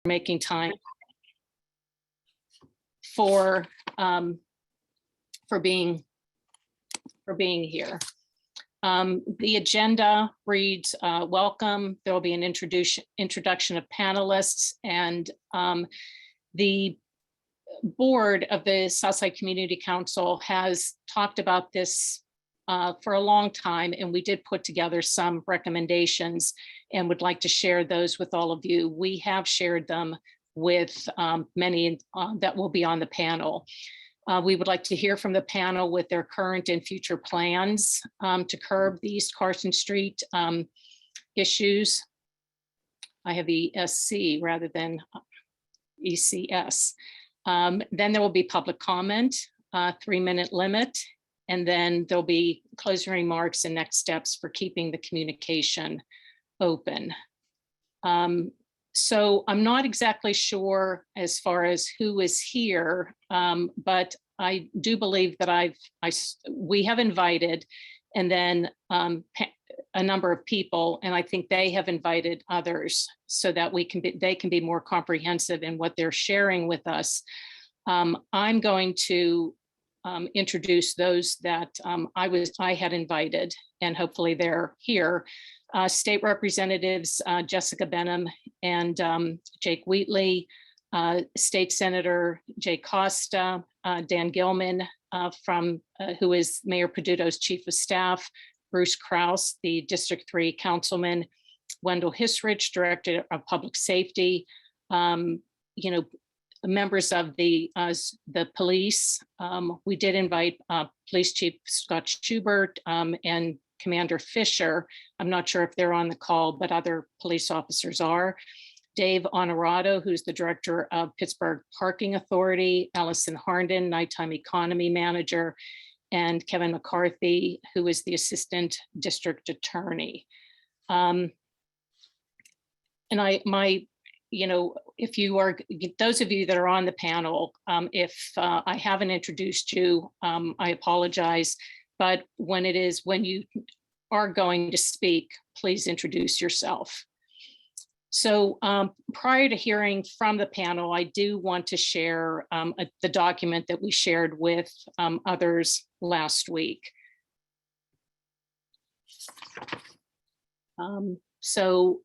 making time for being here. The agenda reads, welcome. There will be an introduction of panelists, and the board of the Southside Community Council has talked about this for a long time, and we did put together some recommendations and would like to share those with all of you. We have shared them with many that will be on the panel. We would like to hear from the panel with their current and future plans to curb the East Carson Street issues. I have ESC rather than ECS. Then there will be public comment, 3-minute limit, and then there'll be closing remarks and next steps for keeping the communication open. So I'm not exactly sure as far as who is here, but I do believe that we have invited, and then a number of people, and I think they have invited others so that they can be more comprehensive in what they're sharing with us. I'm going to introduce those that I had invited, and hopefully they're here. State Representatives Jessica Benham and Jake Wheatley, State Senator Jay Costa, Dan Gilman, who is Mayor Peduto's Chief of Staff, Bruce Kraus, the District 3 Councilman, Wendell Hisrich, Director of Public Safety, members of the police. We did invite Police Chief Scott Schubert and Commander Fisher. I'm not sure if they're on the call, but other police officers are. Dave Honorato, who's the Director of Pittsburgh Parking Authority, Allison Harnden, Nighttime Economy Manager, and Kevin McCarthy, who is the Assistant District Attorney. If you are, those of you that are on the panel, if I haven't introduced you, I apologize. But when you are going to speak, please introduce yourself. So prior to hearing from the panel, I do want to share the document that we shared with others last week. So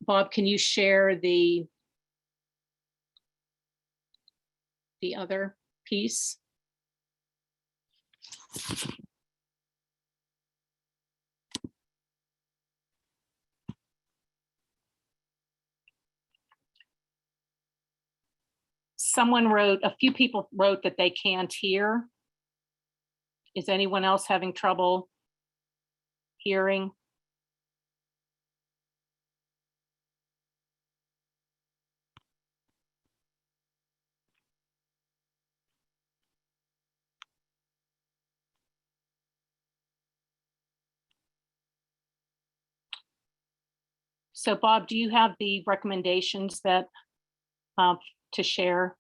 Bob, can you share the other piece? A few people wrote that they can't hear. Is anyone else having trouble hearing? So Bob, do you have the recommendations that to share?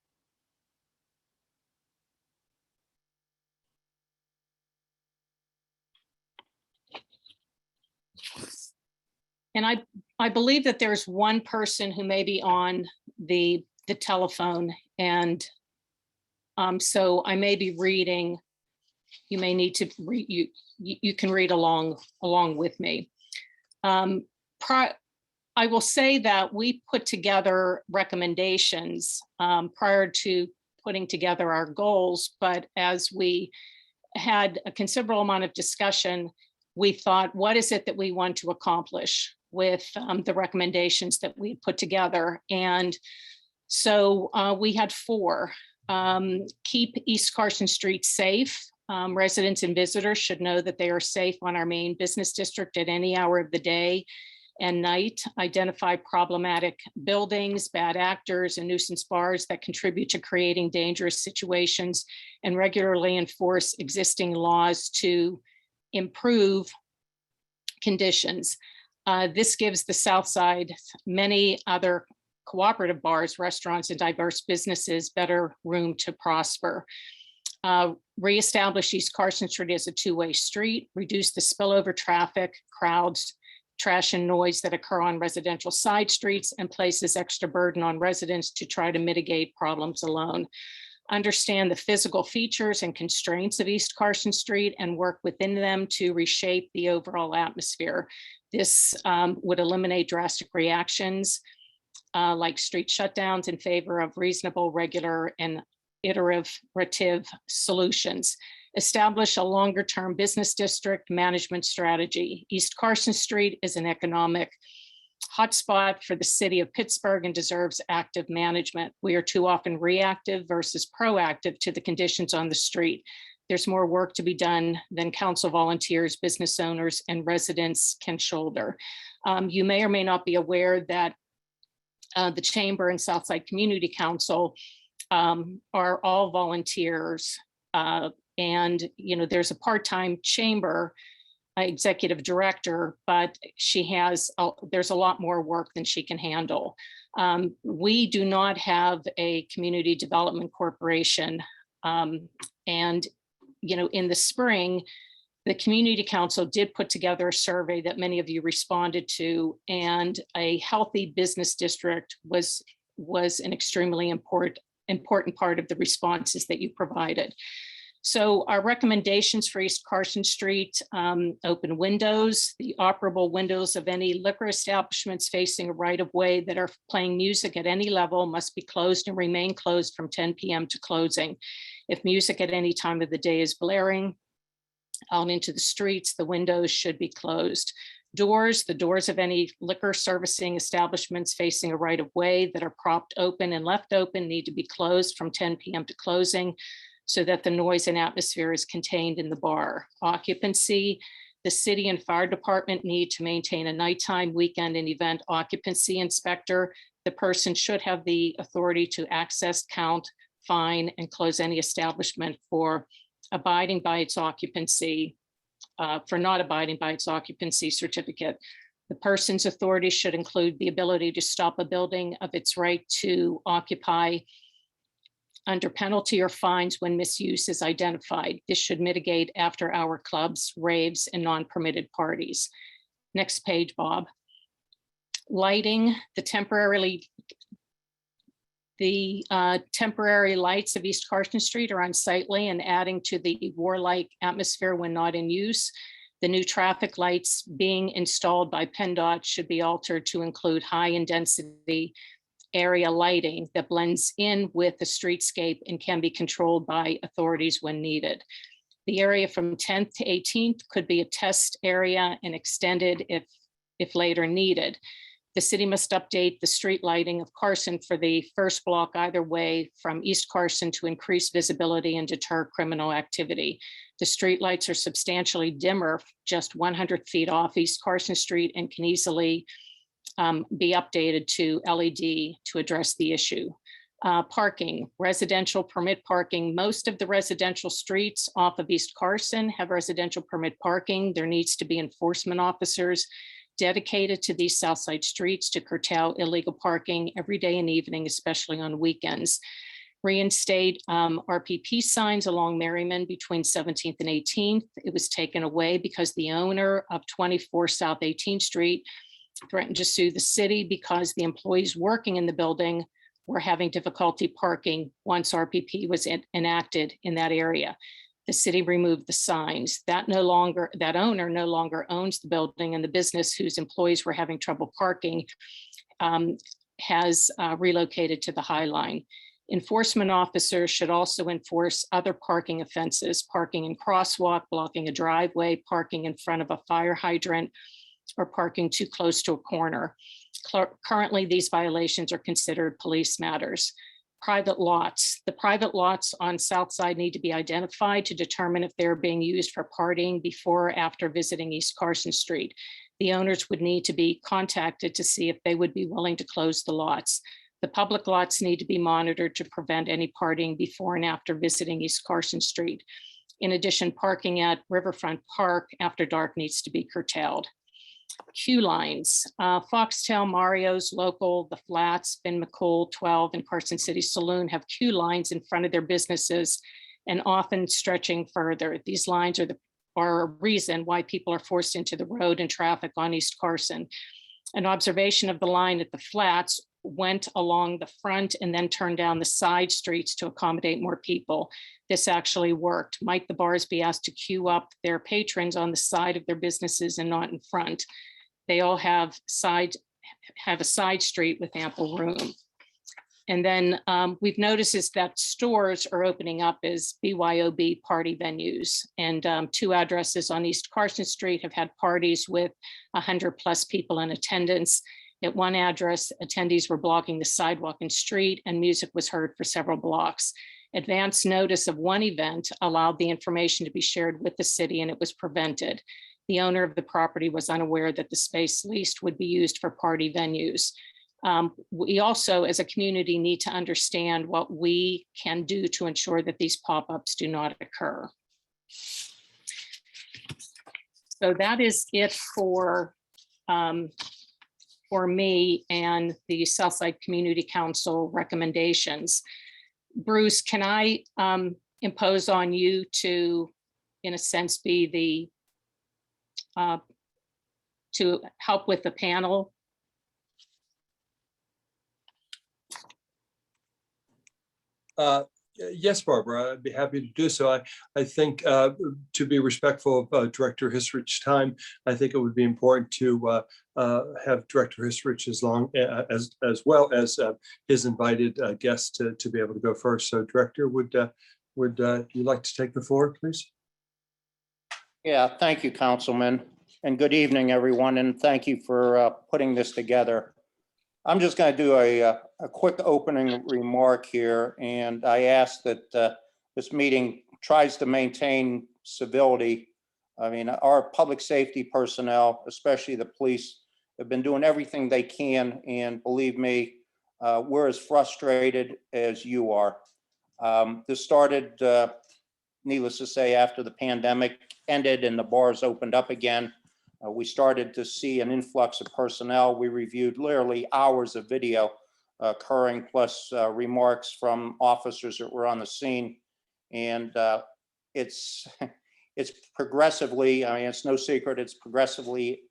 And I believe that there's one person who may be on the telephone, and so I may be reading. You may need to read. You can read along with me. I will say that we put together recommendations prior to putting together our goals, but as we had a considerable amount of discussion, we thought, what is it that we want to accomplish with the recommendations that we put together? And so we had 4. Keep East Carson Street safe. Residents and visitors should know that they are safe on our main business district at any hour of the day and night. Identify problematic buildings, bad actors, and nuisance bars that contribute to creating dangerous situations, and regularly enforce existing laws to improve conditions. This gives the South Side many other cooperative bars, restaurants, and diverse businesses better room to prosper. Reestablish East Carson Street as a 2-way street, reduce the spillover traffic, crowds, trash and noise that occur on residential side streets and places extra burden on residents to try to mitigate problems alone. Understand the physical features and constraints of East Carson Street and work within them to reshape the overall atmosphere. This would eliminate drastic reactions like street shutdowns in favor of reasonable, regular, and iterative solutions. Establish a longer-term business district management strategy. East Carson Street is an economic hotspot for the city of Pittsburgh and deserves active management. We are too often reactive versus proactive to the conditions on the street. There's more work to be done than council volunteers, business owners, and residents can shoulder. You may or may not be aware that the Chamber and Southside Community Council are all volunteers. And there's a part-time chamber executive director, but there's a lot more work than she can handle. We do not have a community development corporation. And in the spring, the community council did put together a survey that many of you responded to, and a healthy business district was an extremely important part of the responses that you provided. So our recommendations for East Carson Street: open windows. The operable windows of any liquor establishments facing a right-of-way that are playing music at any level must be closed and remain closed from 10 p.m. to closing. If music at any time of the day is blaring out into the streets, the windows should be closed. Doors, the doors of any liquor servicing establishments facing a right-of-way that are propped open and left open need to be closed from 10 p.m. to closing, so that the noise and atmosphere is contained in the bar. Occupancy, the city and fire department need to maintain a nighttime, weekend, and event occupancy inspector. The person should have the authority to access, count, fine, and close any establishment for abiding by its occupancy, for not abiding by its occupancy certificate. The person's authority should include the ability to stop a building of its right to occupy under penalty or fines when misuse is identified. This should mitigate after-hour clubs, raves, and non-permitted parties. Next page, Bob. Lighting, the temporary lights of East Carson Street are unsightly and adding to the warlike atmosphere when not in use. The new traffic lights being installed by PennDOT should be altered to include high-intensity area lighting that blends in with the streetscape and can be controlled by authorities when needed. The area from 10th to 18th could be a test area and extended if later needed. The city must update the street lighting of Carson for the first block either way from East Carson to increase visibility and deter criminal activity. The street lights are substantially dimmer, just 100 feet off East Carson Street, and can easily be updated to LED to address the issue. Parking, residential permit parking. Most of the residential streets off of East Carson have residential permit parking. There needs to be enforcement officers dedicated to these south side streets to curtail illegal parking every day and evening, especially on weekends. Reinstate RPP signs along Merriman between 17th and 18th. It was taken away because the owner of 24 South 18th Street threatened to sue the city because the employees working in the building were having difficulty parking once RPP was enacted in that area. The city removed the signs. That owner no longer owns the building, and the business whose employees were having trouble parking has relocated to the High Line. Enforcement officers should also enforce other parking offenses: parking in crosswalk, blocking a driveway, parking in front of a fire hydrant, or parking too close to a corner. Currently, these violations are considered police matters. Private lots. The private lots on South Side need to be identified to determine if they're being used for partying before or after visiting East Carson Street. The owners would need to be contacted to see if they would be willing to close the lots. The public lots need to be monitored to prevent any partying before and after visiting East Carson Street. In addition, parking at Riverfront Park after dark needs to be curtailed. Queue lines, Foxtail, Mario's, Local, The Flats, Ben McCool, 12, and Carson City Saloon have queue lines in front of their businesses and often stretching further. These lines are a reason why people are forced into the road and traffic on East Carson. An observation of the line at the flats went along the front and then turned down the side streets to accommodate more people. This actually worked. Might the bars be asked to queue up their patrons on the side of their businesses and not in front? They all have a side street with ample room. And then we've noticed is that stores are opening up as BYOB party venues. And 2 addresses on East Carson Street have had parties with 100+ people in attendance. At one address, attendees were blocking the sidewalk and street, and music was heard for several blocks. Advance notice of one event allowed the information to be shared with the city, and it was prevented. The owner of the property was unaware that the space leased would be used for party venues. We also, as a community, need to understand what we can do to ensure that these pop-ups do not occur. So that is it for me and the Southside Community Council recommendations. Bruce, can I impose on you to, in a sense, be the to help with the panel? Yes, Barbara, I'd be happy to do so. I think to be respectful of Director Hisrich's time, I think it would be important to have Director Hisrich as well as his invited guest to be able to go first. So Director, would you like to take the floor, please? Yeah, thank you, Councilman, and good evening, everyone, and thank you for putting this together. I'm just going to do a quick opening remark here, and I ask that this meeting tries to maintain civility. I mean, our public safety personnel, especially the police, have been doing everything they can, and believe me, we're as frustrated as you are. This started, needless to say, after the pandemic ended and the bars opened up again. We started to see an influx of personnel. We reviewed literally hours of video occurring, plus remarks from officers that were on the scene. And it's progressively, I mean, it's no secret, it's progressively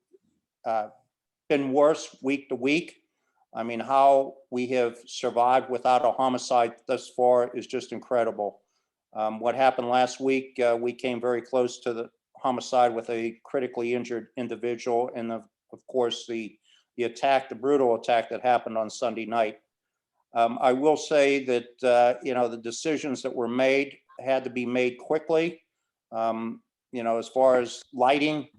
been worse week to week. I mean, how we have survived without a homicide thus far is just incredible. What happened last week, we came very close to the homicide with a critically injured individual, and of course the attack, the brutal attack that happened on Sunday night. I will say that you know, the decisions that were made had to be made quickly. You know, as far as lighting,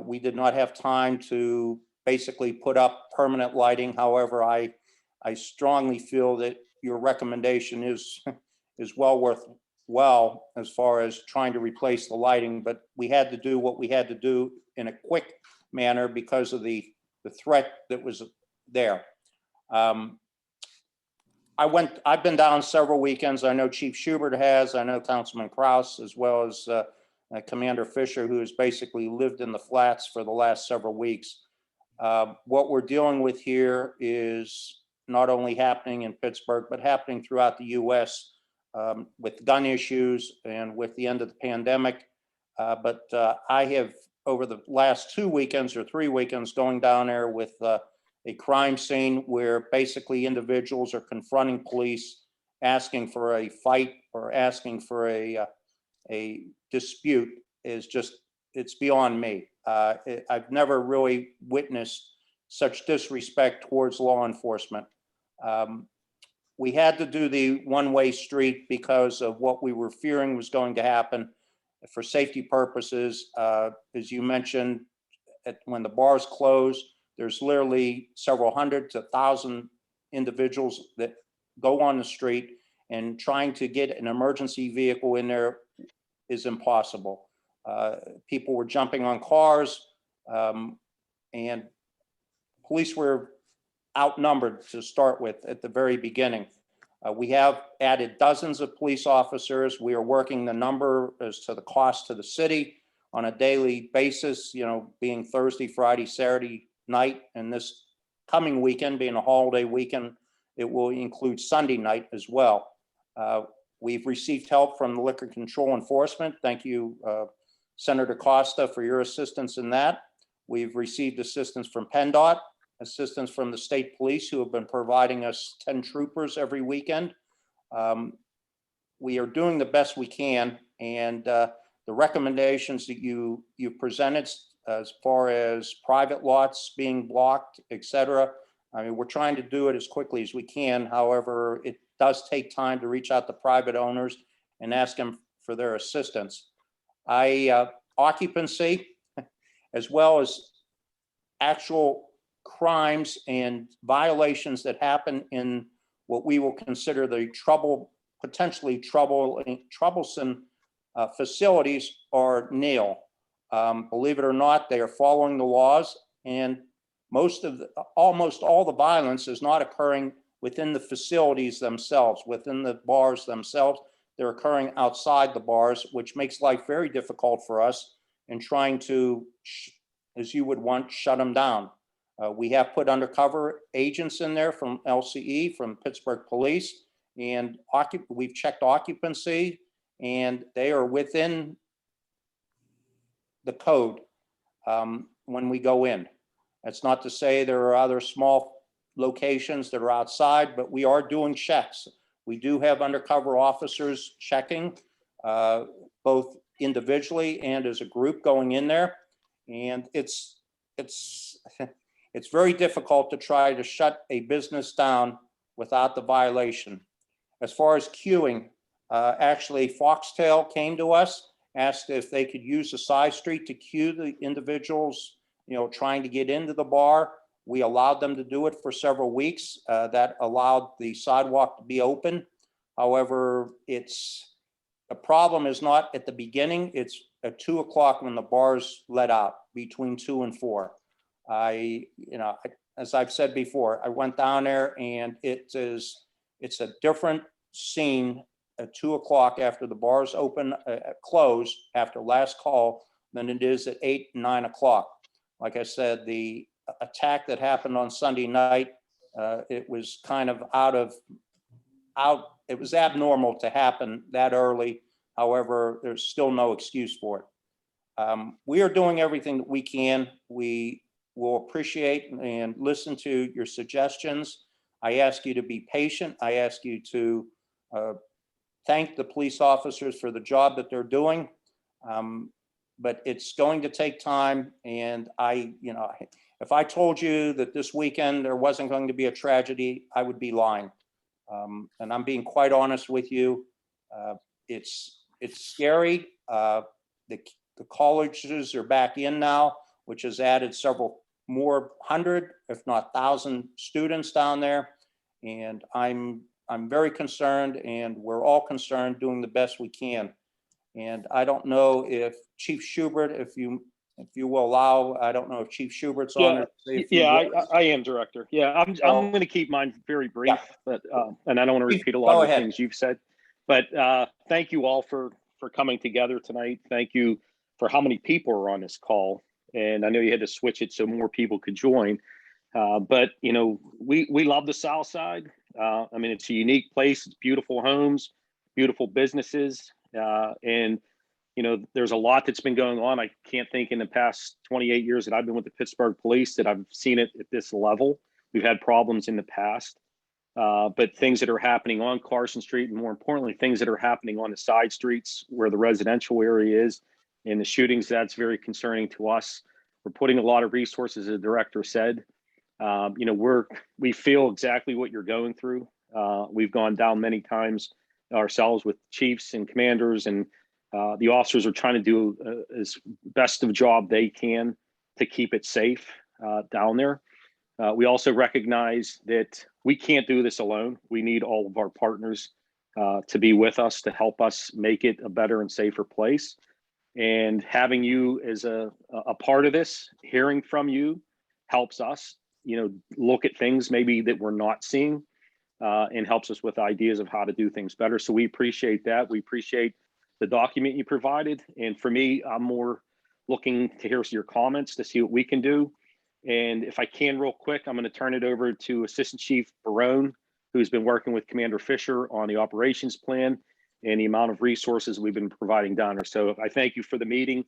we did not have time to basically put up permanent lighting. However, I strongly feel that your recommendation is well worthwhile as far as trying to replace the lighting, but we had to do what we had to do in a quick manner because of the threat that was there. I've been down several weekends. I know Chief Schubert has, I know Councilman Kraus, as well as Commander Fisher, who has basically lived in the flats for the last several weeks. What we're dealing with here is not only happening in Pittsburgh, but happening throughout the US with gun issues and with the end of the pandemic. But I have, over the last 2 weekends or 3 weekends, going down there with a crime scene where basically individuals are confronting police, asking for a fight or asking for a dispute, is just, it's beyond me. I've never really witnessed such disrespect towards law enforcement. We had to do the one-way street because of what we were fearing was going to happen for safety purposes. As you mentioned, when the bars close, there's literally several hundred to 1,000 individuals that go on the street, and trying to get an emergency vehicle in there is impossible. People were jumping on cars, and police were outnumbered to start with at the very beginning. We have added dozens of police officers. We are working the number as to the cost to the city on a daily basis, you know, being Thursday, Friday, Saturday night, and this coming weekend being a holiday weekend, it will include Sunday night as well. We've received help from the Liquor Control Enforcement. Thank you, Senator Costa, for your assistance in that. We've received assistance from PennDOT, assistance from the state police, who have been providing us 10 troopers every weekend. We are doing the best we can, and the recommendations that you presented as far as private lots being blocked, et cetera, I mean, we're trying to do it as quickly as we can. However, it does take time to reach out to private owners and ask them for their assistance. Occupancy, as well as actual crimes and violations that happen in what we will consider the potentially troublesome facilities, are nil. Believe it or not, they are following the laws, and almost all the violence is not occurring within the facilities themselves, within the bars themselves. They're occurring outside the bars, which makes life very difficult for us in trying to, as you would want, shut them down. We have put undercover agents in there from LCE, from Pittsburgh Police, and we've checked occupancy, and they are within the code when we go in. That's not to say there are other small locations that are outside, but we are doing checks. We do have undercover officers checking, both individually and as a group going in there. And it's very difficult to try to shut a business down without the violation. As far as queuing, actually Foxtail came to us, asked if they could use the side street to queue the individuals, trying to get into the bar. We allowed them to do it for several weeks. That allowed the sidewalk to be open. However, the problem is not at the beginning. It's at 2 o'clock when the bars let out, between 2 and 4. As I've said before, I went down there, and it's a different scene at 2 o'clock after the bars close after last call than it is at 8 and 9 o'clock. Like I said, the attack that happened on Sunday night, it was kind of it was abnormal to happen that early. However, there's still no excuse for it. We are doing everything that we can. We will appreciate and listen to your suggestions. I ask you to be patient. I ask you to thank the police officers for the job that they're doing. But it's going to take time. And if I told you that this weekend there wasn't going to be a tragedy, I would be lying. And I'm being quite honest with you. It's scary. The colleges are back in now, which has added several more hundred, if not 1,000 students down there. And I'm very concerned, and we're all concerned, doing the best we can. And I don't know if Chief Schubert, if you will allow, I don't know if Chief Schubert's on there. I am, Director. Yeah, I'm going to keep mine very brief, but and I don't want to repeat a lot of the things you've said. But thank you all for coming together tonight. Thank you for how many people are on this call. And I know you had to switch it so more people could join. But we love the South Side. I mean, it's a unique place. It's beautiful homes, beautiful businesses, and there's a lot that's been going on. I can't think in the past 28 years that I've been with the Pittsburgh Police that I've seen it at this level. We've had problems in the past, but things that are happening on Carson Street, and more importantly, things that are happening on the side streets where the residential area is, and the shootings, that's very concerning to us. We're putting a lot of resources, as the director said. We feel exactly what you're going through. We've gone down many times ourselves with chiefs and commanders, and the officers are trying to do as best of job they can to keep it safe down there. We also recognize that we can't do this alone. We need all of our partners to be with us to help us make it a better and safer place. And having you as a part of this, hearing from you, helps us, look at things maybe that we're not seeing, and helps us with ideas of how to do things better. So we appreciate that. We appreciate the document you provided. And for me, I'm more looking to hear your comments to see what we can do. And if I can real quick, I'm going to turn it over to Assistant Chief Barone, who's been working with Commander Fisher on the operations plan and the amount of resources we've been providing down there. So I thank you for the meeting.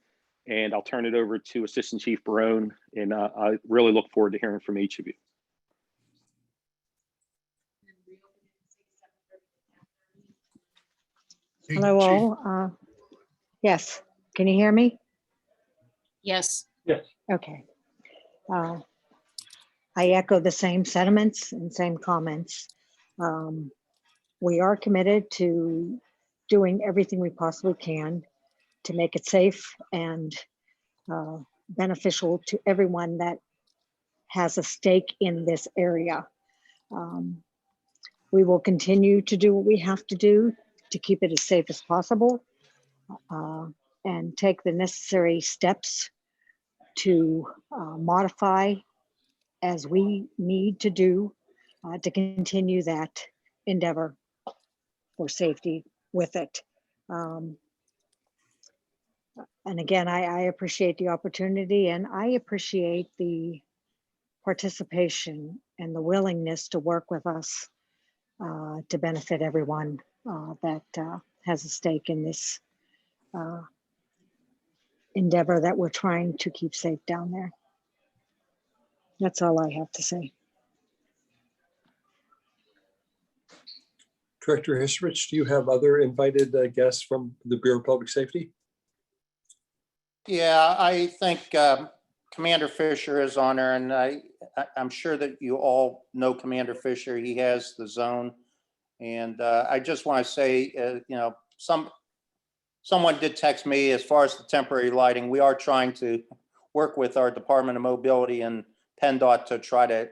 And I'll turn it over to Assistant Chief Barone, and I really look forward to hearing from each of you. Hello all. Yes, can you hear me? Yes. Yes. Okay. I echo the same sentiments and same comments. We are committed to doing everything we possibly can to make it safe and beneficial to everyone that has a stake in this area. We will continue to do what we have to do to keep it as safe as possible and take the necessary steps to modify as we need to do to continue that endeavor for safety with it. And again, I appreciate the opportunity, and I appreciate the participation and the willingness to work with us to benefit everyone that has a stake in this endeavor that we're trying to keep safe down there. That's all I have to say. Director Hisrich, do you have other invited guests from the Bureau of Public Safety? Yeah, I think Commander Fisher is on there, and I'm sure that you all know Commander Fisher. He has the zone. And I just want to say, you know, someone did text me as far as the temporary lighting. We are trying to work with our Department of Mobility and PennDOT to try to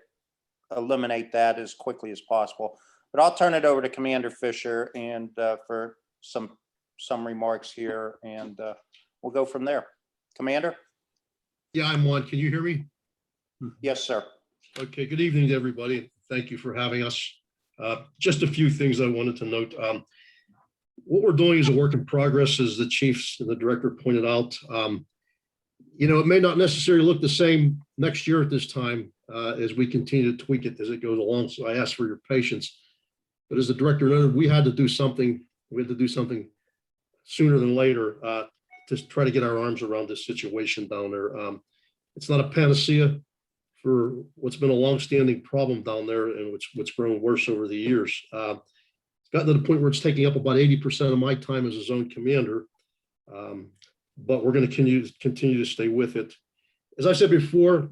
eliminate that as quickly as possible. But I'll turn it over to Commander Fisher and for some remarks here, and we'll go from there. Commander? Yeah, I'm on. Can you hear me? Yes, sir. Okay, good evening to everybody. Thank you for having us. Just a few things I wanted to note. What we're doing is a work in progress, as the chiefs and the director pointed out. You know, it may not necessarily look the same next year at this time as we continue to tweak it as it goes along. So I ask for your patience. But as the director noted, we had to do something. We had to do something sooner than later to try to get our arms around this situation down there. It's not a panacea for what's been a longstanding problem down there and what's grown worse over the years. It's gotten to the point where it's taking up about 80% of my time as a zone commander, but we're going to continue to stay with it. As I said before,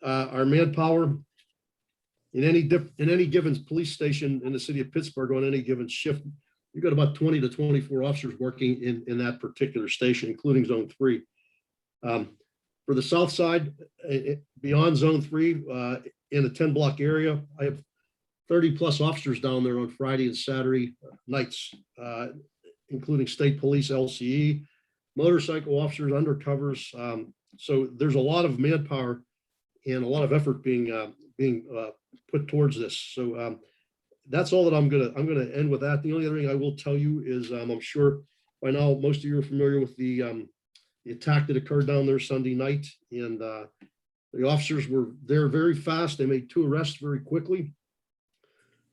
our manpower in any given police station in the city of Pittsburgh on any given shift, you've got about 20 to 24 officers working in that particular station, including Zone 3. For the south side, beyond Zone 3, in a 10-block area, I have 30 plus officers down there on Friday and Saturday nights, including state police, LCE, motorcycle officers, undercovers. So there's a lot of manpower and a lot of effort being put towards this. So that's all that I'm gonna end with that. The only other thing I will tell you is I'm sure by now most of you are familiar with the attack that occurred down there Sunday night, and the officers were there very fast. They made 2 arrests very quickly.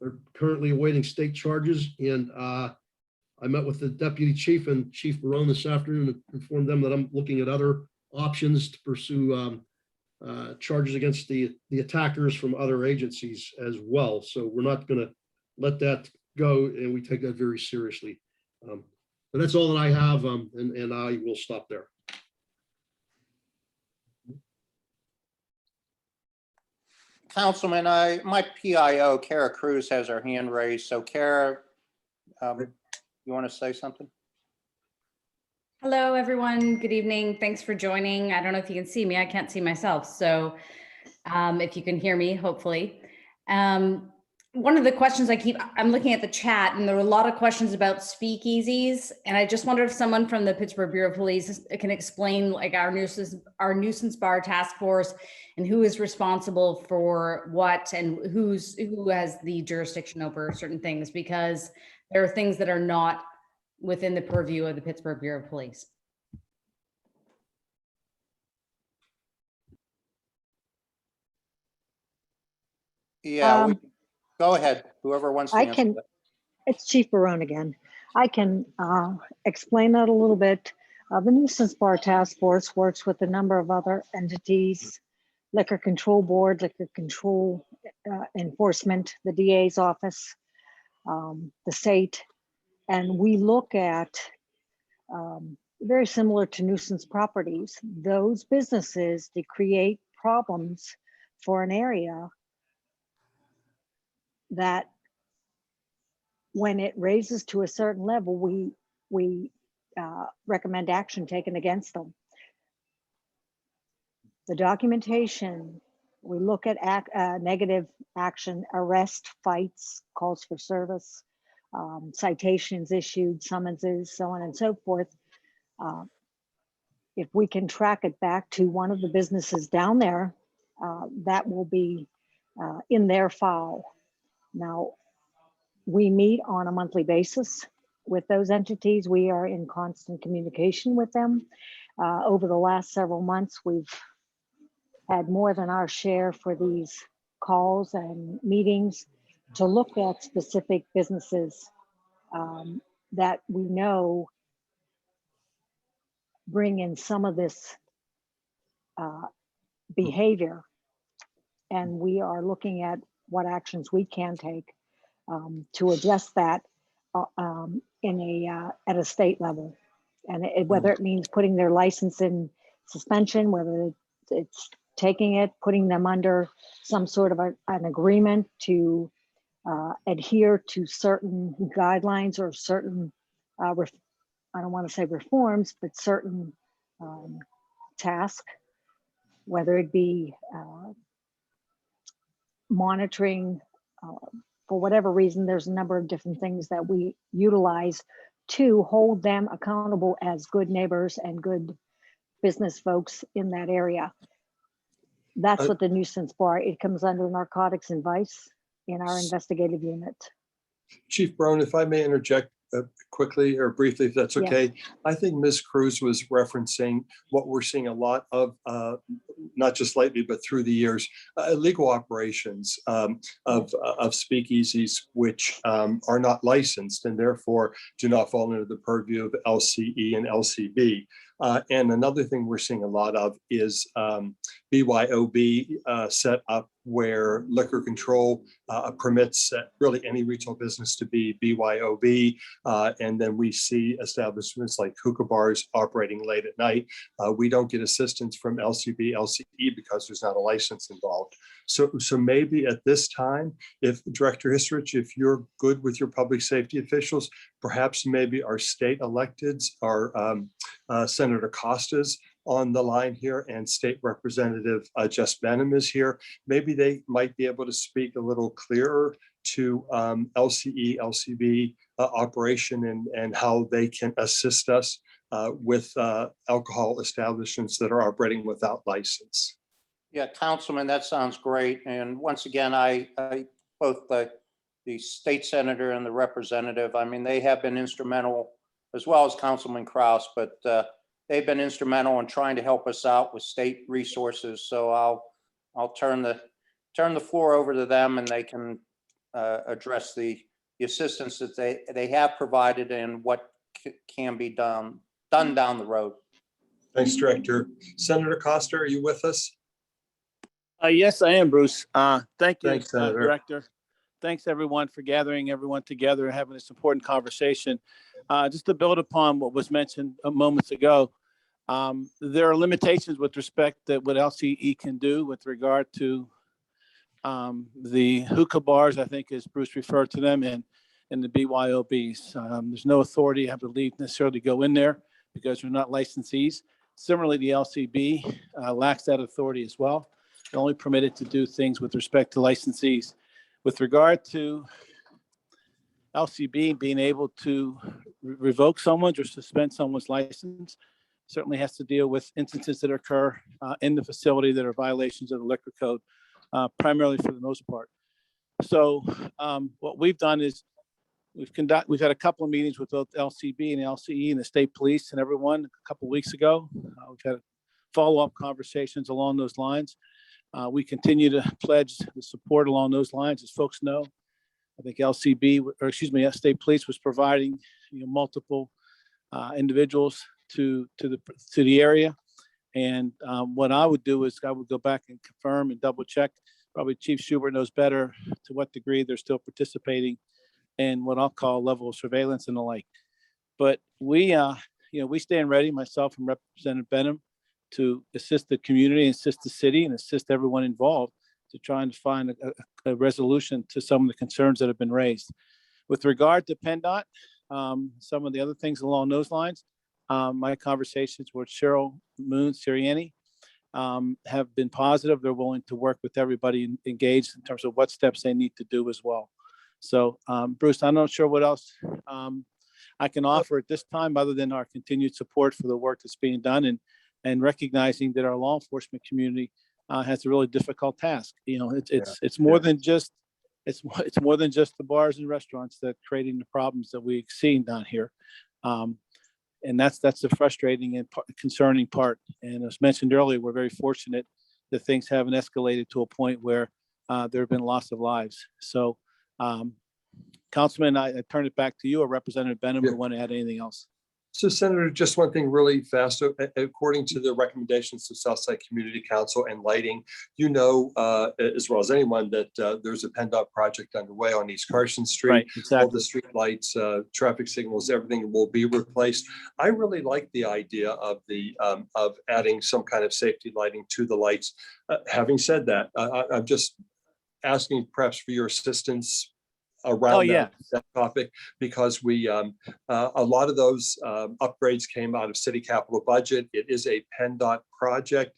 They're currently awaiting state charges, and I met with the deputy chief and Chief Barone this afternoon and informed them that I'm looking at other options to pursue charges against the attackers from other agencies as well. So we're not going to let that go, and we take that very seriously. But that's all that I have, and I will stop there. Councilman, my PIO, Kara Cruz, has her hand raised. So Kara, you want to say something? Hello, everyone. Good evening. Thanks for joining. I don't know if you can see me. I can't see myself. So if you can hear me, hopefully. One of the questions I'm looking at the chat, and there were a lot of questions about speakeasies. And I just wonder if someone from the Pittsburgh Bureau of Police can explain like our nuisance bar task force and who is responsible for what and who has the jurisdiction over certain things, because there are things that are not within the purview of the Pittsburgh Bureau of Police. Yeah, go ahead. Whoever wants to answer that. It's Chief Barone again. I can explain that a little bit. The nuisance bar task force works with a number of other entities, liquor control board, liquor control enforcement, the DA's office, the state, and we look at very similar to nuisance properties, those businesses that create problems for an area that when it raises to a certain level, we recommend action taken against them. The documentation, we look at negative action, arrest, fights, calls for service, citations issued, summonses, so on and so forth. If we can track it back to one of the businesses down there, that will be in their file. Now, we meet on a monthly basis with those entities. We are in constant communication with them. Over the last several months, we've had more than our share for these calls and meetings to look at specific businesses that we know bring in some of this behavior. And we are looking at what actions we can take to address that at a state level, and whether it means putting their license in suspension, whether it's taking it, putting them under some sort of an agreement to adhere to certain guidelines or certain, I don't want to say reforms, but certain tasks, whether it be monitoring. For whatever reason, there's a number of different things that we utilize to hold them accountable as good neighbors and good business folks in that area. That's what the nuisance bar, it comes under narcotics and vice in our investigative unit. Chief Brown, if I may interject quickly or briefly, if that's okay. Yeah. I think Ms. Cruz was referencing what we're seeing a lot of, not just lately, but through the years, illegal operations of speakeasies, which are not licensed and therefore do not fall under the purview of LCE and LCB. And another thing we're seeing a lot of is BYOB set up where liquor control permits really any retail business to be BYOB. And then we see establishments like hookah bars operating late at night. We don't get assistance from LCB, LCE because there's not a license involved. So maybe at this time, if Director Hisrich, if you're good with your public safety officials, perhaps maybe our state electeds, our Senator Costa's on the line here and State Representative Jess Benham is here. Maybe they might be able to speak a little clearer to LCE, LCB operation and how they can assist us with alcohol establishments that are operating without license. Yeah, Councilman, that sounds great. And once again, I both the state senator and the representative, I mean, they have been instrumental, as well as Councilman Kraus, but they've been instrumental in trying to help us out with state resources. So I'll turn the floor over to them, and they can address the assistance that they have provided and what can be done down the road. Thanks, Director. Senator Costa, are you with us? Yes, I am, Bruce. Thank you, Thanks, Senator. Director. Thanks, everyone, for gathering everyone together and having this important conversation. Just to build upon what was mentioned moments ago, there are limitations with respect to what LCE can do with regard to the hookah bars, I think, as Bruce referred to them, and the BYOBs. There's no authority, I believe, necessarily go in there because they're not licensees. Similarly, the LCB lacks that authority as well. They're only permitted to do things with respect to licensees. With regard to LCB being able to revoke someone's or suspend someone's license, certainly has to deal with instances that occur in the facility that are violations of the liquor code, primarily for the most part. So what we've done is we've had a couple of meetings with both LCB and LCE and the state police and everyone a couple of weeks ago. We've had follow-up conversations along those lines. We continue to pledge the support along those lines. As folks know, I think LCB, or excuse me, State Police was providing multiple individuals to the area. And what I would do is I would go back and confirm and double check. Probably Chief Schubert knows better to what degree they're still participating in what I'll call level of surveillance and the like. But we stand ready, myself and Representative Benham, to assist the community, assist the city, and assist everyone involved to try and find a resolution to some of the concerns that have been raised. With regard to PennDOT, some of the other things along those lines, my conversations with Cheryl Moon Sirianni have been positive. They're willing to work with everybody engaged in terms of what steps they need to do as well. So, Bruce, I'm not sure what else I can offer at this time other than our continued support for the work that's being done and recognizing that our law enforcement community has a really difficult task. You know, it's more than just it's more than just the bars and restaurants that are creating the problems that we've seen down here. And that's the frustrating and concerning part. And as mentioned earlier, we're very fortunate that things haven't escalated to a point where there have been loss of lives. So, Councilman, I turn it back to you, or Representative Benham, who want to add anything else. So, Senator, just one thing really fast. According to the recommendations of Southside Community Council and lighting, you know, as well as anyone, that there's a PennDOT project underway on East Carson Street. Right, exactly. All the street lights, traffic signals, everything will be replaced. I really like the idea of of adding some kind of safety lighting to the lights. Having said that, I'm just asking perhaps for your assistance around that topic, because we a lot of those upgrades came out of city capital budget. It is a PennDOT project.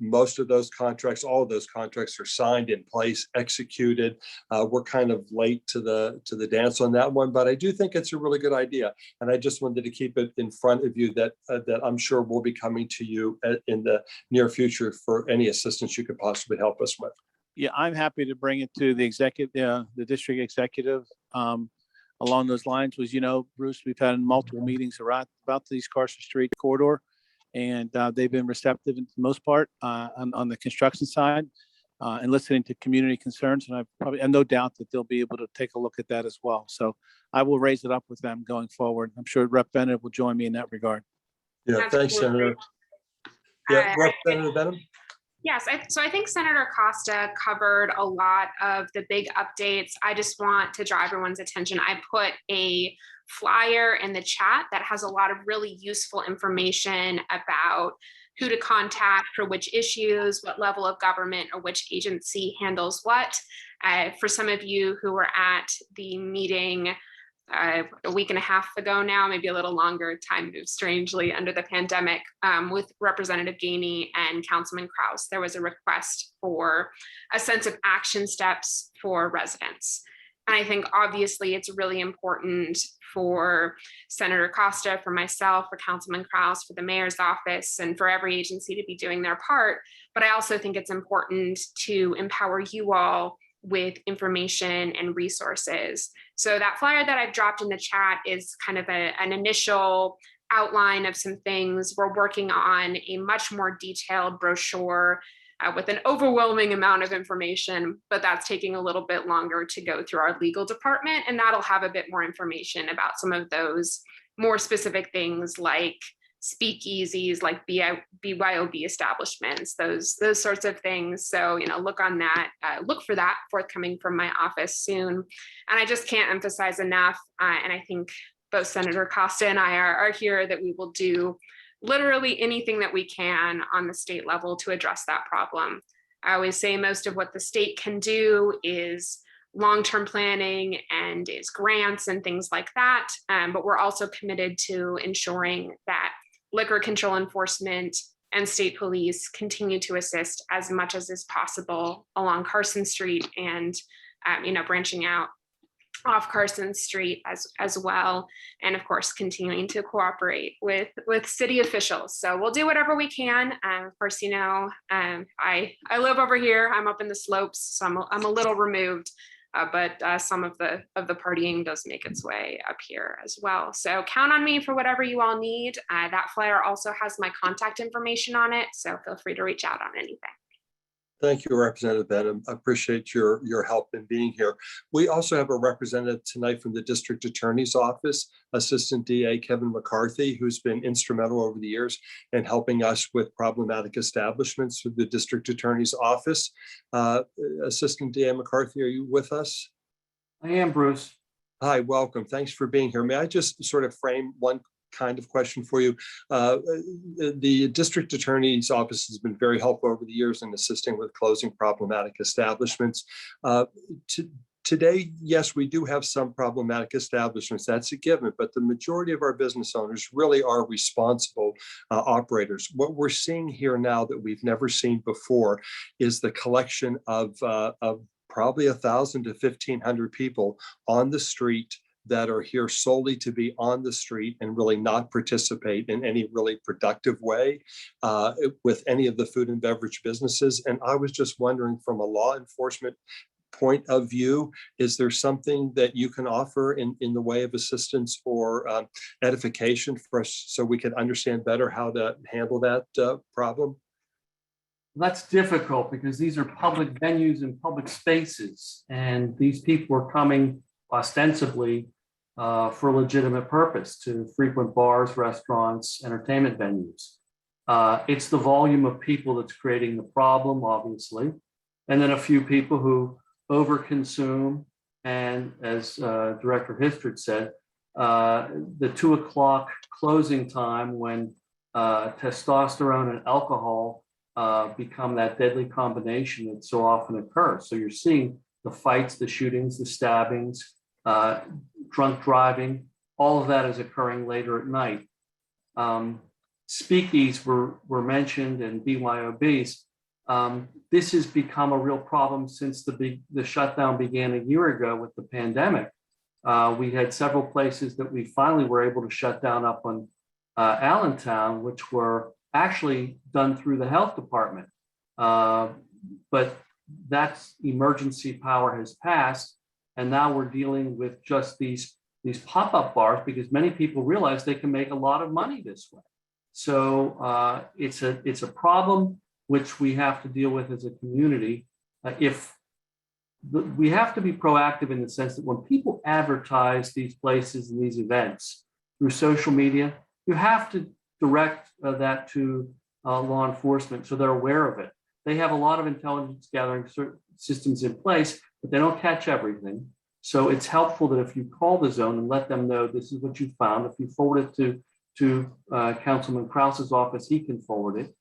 Most of those contracts, all of those contracts are signed, in place, executed. We're kind of late to the dance on that one, but I do think it's a really good idea, and I just wanted to keep it in front of you that I'm sure we'll be coming to you in the near future for any assistance you could possibly help us with. Yeah, I'm happy to bring it to the executive, the district executive along those lines. Was, you know, Bruce, we've had multiple meetings about the East Carson Street corridor, and they've been receptive in the most part on the construction side and listening to community concerns. And I have no doubt that they'll be able to take a look at that as well. So I will raise it up with them going forward. I'm sure Rep. Bennett will join me in that regard. Yeah, thanks, Senator. Yeah, Representative Benham. Yes, so I think Senator Costa covered a lot of the big updates. I just want to draw everyone's attention. I put a flyer in the chat that has a lot of really useful information about who to contact for which issues, what level of government or which agency handles what. For some of you who were at the meeting a week and a half ago now, maybe a little longer, time moves strangely under the pandemic, with Representative Gainey and Councilman Kraus, there was a request for a sense of action steps for residents. And I think obviously it's really important for Senator Costa, for myself, for Councilman Kraus, for the mayor's office, and for every agency to be doing their part. But I also think it's important to empower you all with information and resources. So that flyer that I've dropped in the chat is kind of an initial outline of some things. We're working on a much more detailed brochure with an overwhelming amount of information, but that's taking a little bit longer to go through our legal department. And that'll have a bit more information about some of those more specific things like speakeasies, like BYOB establishments, those sorts of things. So, you know, look for that forthcoming from my office soon. And I just can't emphasize enough, and I think both Senator Costa and I are here, that we will do literally anything that we can on the state level to address that problem. I always say most of what the state can do is long-term planning and is grants and things like that. But we're also committed to ensuring that liquor control enforcement and state police continue to assist as much as is possible along Carson Street and, branching out off Carson Street as well. And of course, continuing to cooperate with city officials. So we'll do whatever we can. Of course, I live over here. I'm up in the slopes, so I'm a little removed. But some of the partying does make its way up here as well. So count on me for whatever you all need. That flyer also has my contact information on it, so feel free to reach out on anything. Thank you, Representative Benham. I appreciate your help in being here. We also have a representative tonight from the District Attorney's Office, Assistant DA Kevin McCarthy, who's been instrumental over the years in helping us with problematic establishments through the District Attorney's Office. Assistant DA McCarthy, are you with us? I am, Bruce. Hi, welcome. Thanks for being here. May I just sort of frame one kind of question for you? The District Attorney's Office has been very helpful over the years in assisting with closing problematic establishments. Today, yes, we do have some problematic establishments, that's a given, but the majority of our business owners really are responsible operators. What we're seeing here now that we've never seen before is the collection of probably 1,000 to 1,500 people on the street that are here solely to be on the street and really not participate in any really productive way with any of the food and beverage businesses. And I was just wondering, from a law enforcement point of view, is there something that you can offer in the way of assistance or edification for us so we can understand better how to handle that problem? That's difficult because these are public venues and public spaces, and these people are coming ostensibly for a legitimate purpose to frequent bars, restaurants, entertainment venues. It's the volume of people that's creating the problem, obviously, and then a few people who overconsume. And as Director Histridge said, the 2 o'clock closing time when testosterone and alcohol become that deadly combination that so often occurs. So you're seeing the fights, the shootings, the stabbings, drunk driving, all of that is occurring later at night. Speakeasies were mentioned, and BYOBs. This has become a real problem since the shutdown began a year ago with the pandemic. We had several places that we finally were able to shut down up on Allentown, which were actually done through the health department. But that emergency power has passed, and now we're dealing with just these pop-up bars because many people realize they can make a lot of money this way. So it's a problem which we have to deal with as a community. We have to be proactive in the sense that when people advertise these places and these events through social media, you have to direct that to law enforcement so they're aware of it. They have a lot of intelligence gathering systems in place, but they don't catch everything. So it's helpful that if you call the zone and let them know this is what you found, if you forward it to Councilman Krause's office, he can forward it.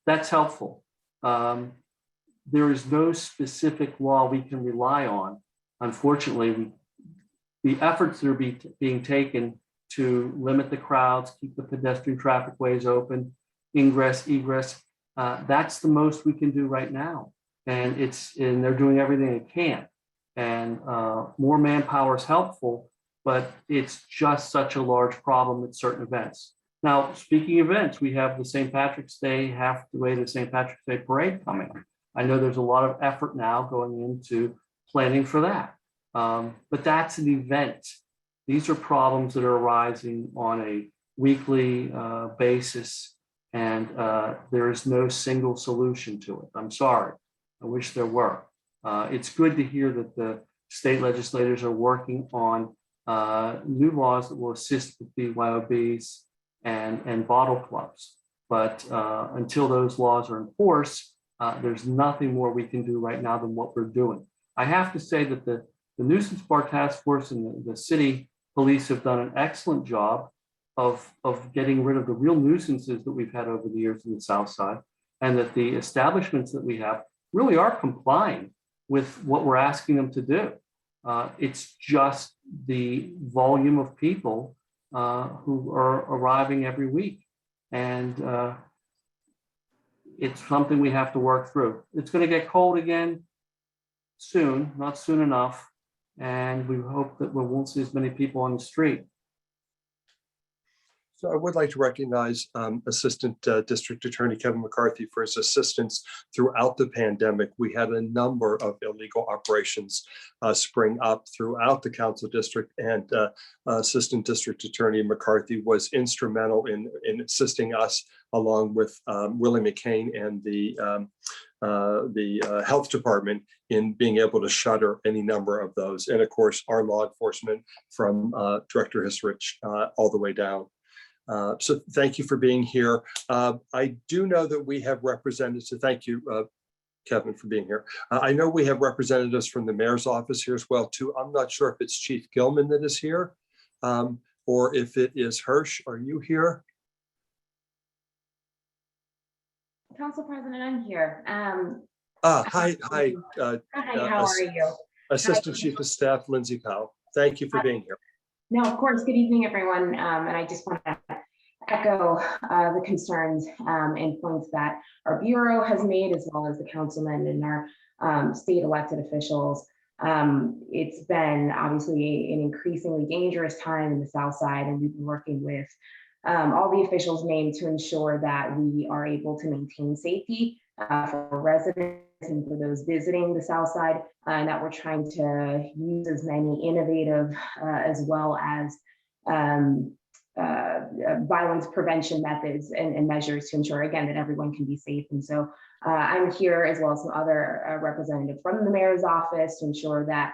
That's helpful. There is no specific law we can rely on. Unfortunately, the efforts that are being taken to limit the crowds, keep the pedestrian traffic ways open, ingress, egress, that's the most we can do right now. And they're doing everything they can. And more manpower is helpful, but it's just such a large problem at certain events. Now, speaking of events, we have the St. Patrick's Day, halfway to St. Patrick's Day parade coming. I know there's a lot of effort now going into planning for that. But that's an event. These are problems that are arising on a weekly basis, and there is no single solution to it. I'm sorry. I wish there were. It's good to hear that the state legislators are working on new laws that will assist with BYOBs and bottle clubs. But until those laws are enforced, there's nothing more we can do right now than what we're doing. I have to say that the nuisance bar task force and the city police have done an excellent job of getting rid of the real nuisances that we've had over the years in the South Side, and that the establishments that we have really are complying with what we're asking them to do. It's just the volume of people who are arriving every week. And it's something we have to work through. It's going to get cold again soon, not soon enough. And we hope that we won't see as many people on the street. So I would like to recognize Assistant District Attorney Kevin McCarthy for his assistance throughout the pandemic. We had a number of illegal operations spring up throughout the council district, and Assistant District Attorney McCarthy was instrumental in assisting us, along with Willie McCain and the health department, in being able to shutter any number of those. And of course, our law enforcement from Director Hisrich all the way down. So thank you for being here. I do know that we have representatives, so thank you, Kevin, for being here. I know we have representatives from the mayor's office here as well too. I'm not sure if it's Chief Gilman that is here or if it is Hirsch. Are you here? Council President, I'm here. Hi, Hi, how are you? Assistant Chief of Staff, Lindsay Powell. Thank you for being here. No, of course. Good evening, everyone. And I just want to echo the concerns and points that our Bureau has made, as well as the councilmen and our state elected officials. It's been obviously an increasingly dangerous time in the South Side, and we've been working with all the officials named to ensure that we are able to maintain safety for residents and for those visiting the South Side, and that we're trying to use as many innovative as well as violence prevention methods and measures to ensure, again, that everyone can be safe. And so I'm here, as well as some other representatives from the mayor's office, to ensure that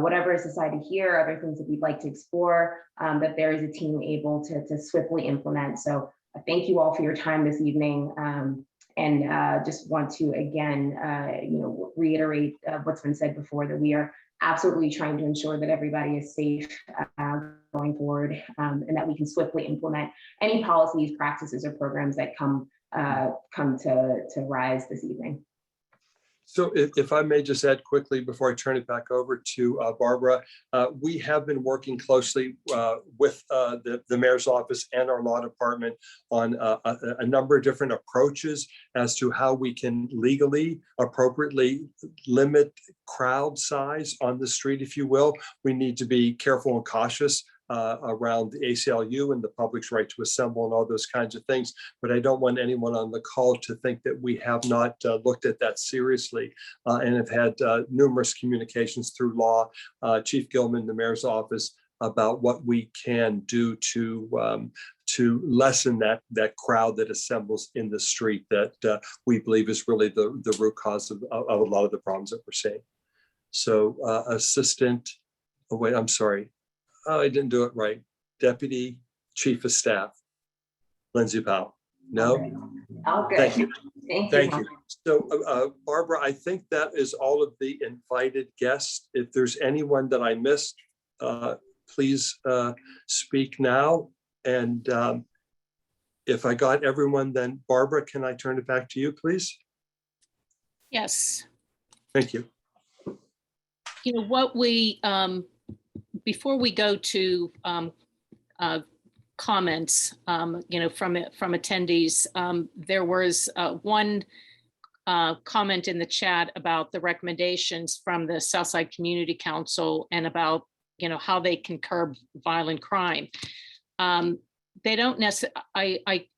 whatever is decided here, other things that we'd like to explore, that there is a team able to swiftly implement. So thank you all for your time this evening. And just want to, again, reiterate what's been said before, that we are absolutely trying to ensure that everybody is safe going forward, and that we can swiftly implement any policies, practices, or programs that come to rise this evening. So if I may just add quickly before I turn it back over to Barbara, we have been working closely with the mayor's office and our law department on a number of different approaches as to how we can legally, appropriately limit crowd size on the street, if you will. We need to be careful and cautious around the ACLU and the public's right to assemble and all those kinds of things. But I don't want anyone on the call to think that we have not looked at that seriously and have had numerous communications through law, Chief Gilman, the mayor's office, about what we can do to lessen that crowd that assembles in the street that we believe is really the root cause of a lot of the problems that we're seeing. So I'm sorry. Oh, I didn't do it right. Deputy Chief of Staff, Lindsay Powell. No? All good. Thank you. Thank you. So Barbara, I think that is all of the invited guests. If there's anyone that I missed, please speak now. And if I got everyone, then Barbara, can I turn it back to you, please? Yes. Thank you. You know, what we, before we go to comments, from attendees, there was one comment in the chat about the recommendations from the Southside Community Council and about, how they can curb violent crime. They don't necessarily,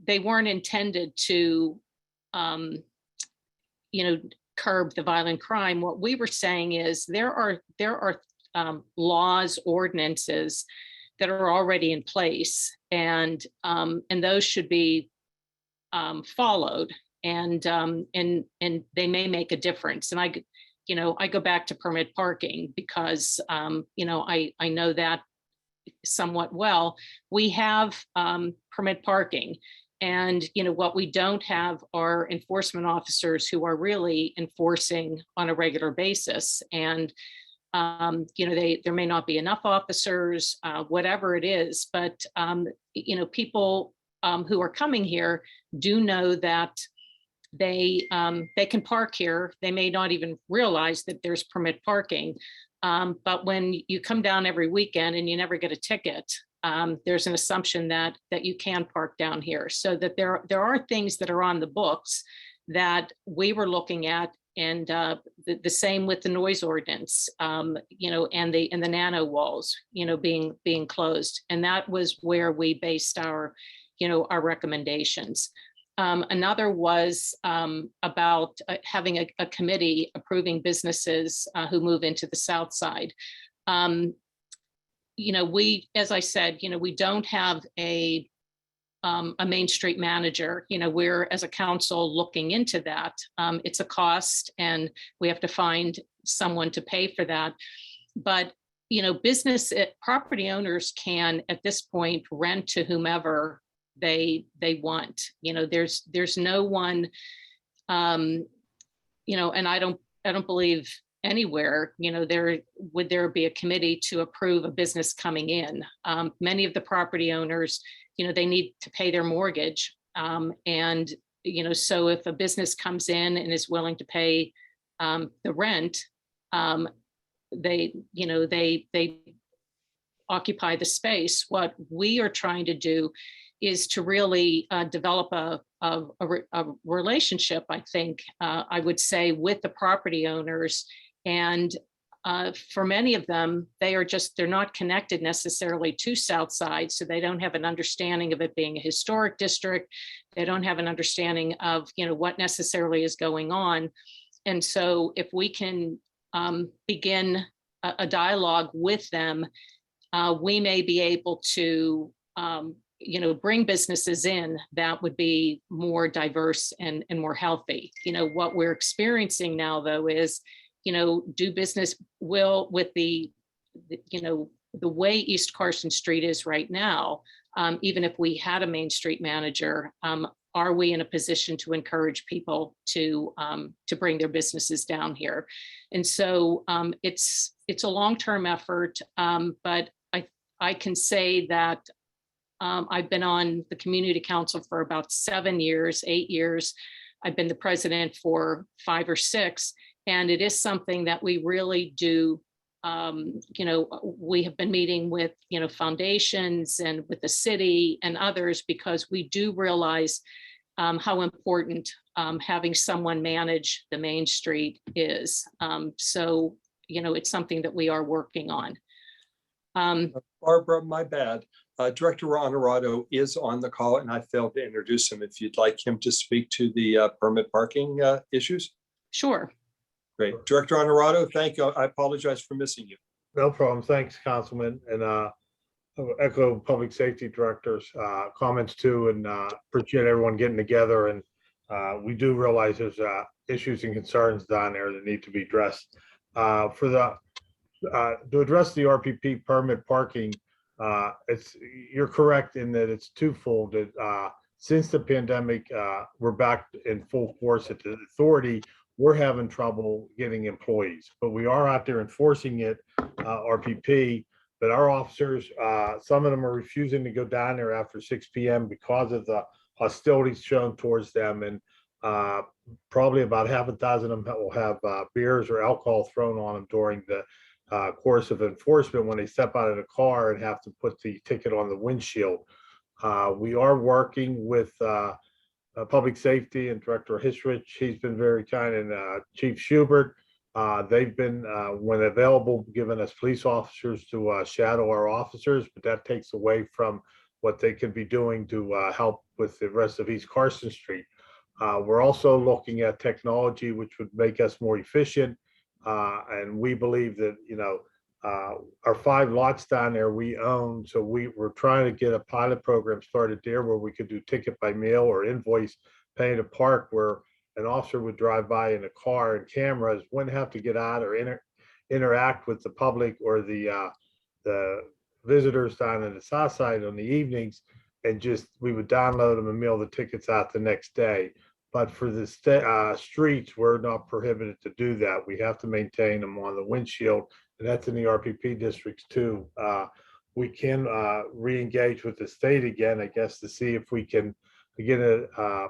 they weren't intended to, curb the violent crime. What we were saying is there are laws, ordinances that are already in place, and those should be followed, and they may make a difference. And I go back to permit parking because I know that somewhat well. We have permit parking, and what we don't have are enforcement officers who are really enforcing on a regular basis. And there may not be enough officers, whatever it is, but people who are coming here do know that they can park here. They may not even realize that there's permit parking, but when you come down every weekend and you never get a ticket, there's an assumption that you can park down here. So that there are things that are on the books that we were looking at the same with the noise ordinance, and the nano walls, being closed. And that was where we based our recommendations. Another was about having a committee approving businesses who move into the South Side. As I said, we don't have a Main Street manager. We're, as a council, looking into that. It's a cost and we have to find someone to pay for that. But, property owners can, at this point, rent to whomever they want. There's no one, and I don't believe anywhere, would there be a committee to approve a business coming in. Many of the property owners, they need to pay their mortgage. And, so if a business comes in and is willing to pay the rent, they occupy the space. What we are trying to do is to really develop a relationship, I think, I would say, with the property owners. And for many of them, they're not connected necessarily to Southside, so they don't have an understanding of it being a historic district. They don't have an understanding of what necessarily is going on. And so if we can begin a dialogue with them, we may be able to bring businesses in that would be more diverse and more healthy. What we're experiencing now, though, is do business will with the way East Carson Street is right now. Even if we had a Main Street manager, are we in a position to encourage people to bring their businesses down here? And so it's a long-term effort, but I can say that I've been on the community council for about 7 years, 8 years. I've been the president for 5 or 6. And it is something that we really do. We have been meeting with, foundations and with the city and others, because we do realize how important having someone manage the Main Street is. So, it's something that we are working on. Barbara, my bad. Director Honorado is on the call and I failed to introduce him. If you'd like him to speak to the permit parking issues. Sure. Great. Director Honorado, thank you. I apologize for missing you. No problem. Thanks, Councilman. And I'll echo Public Safety Director's comments too, and appreciate everyone getting together. And we do realize there's issues and concerns down there that need to be addressed. To address the RPP permit parking, you're correct in that it's twofold. That since the pandemic, we're back in full force at the authority. We're having trouble getting employees, but we are out there enforcing it, RPP. But our officers, some of them are refusing to go down there after 6 p.m. because of the hostilities shown towards them. And probably about half a dozen of them will have beers or alcohol thrown on them during the course of enforcement when they step out of the car and have to put the ticket on the windshield. We are working with Public Safety and Director Hisrich. He's been very kind, and Chief Schubert. They've been, when available, giving us police officers to shadow our officers, but that takes away from what they could be doing to help with the rest of East Carson Street. We're also looking at technology which would make us more efficient, and we believe that our 5 lots down there we own, so we're trying to get a pilot program started there where we could do ticket by mail or invoice pay to park, where an officer would drive by in a car and cameras wouldn't have to get out or interact with the public or the visitors down in the south side on the evenings, and we would download them and mail the tickets out the next day. But for the streets, we're not prohibited to do that. We have to maintain them on the windshield, and that's in the RPP districts too. We can re-engage with the state again, I guess, to see if we can begin a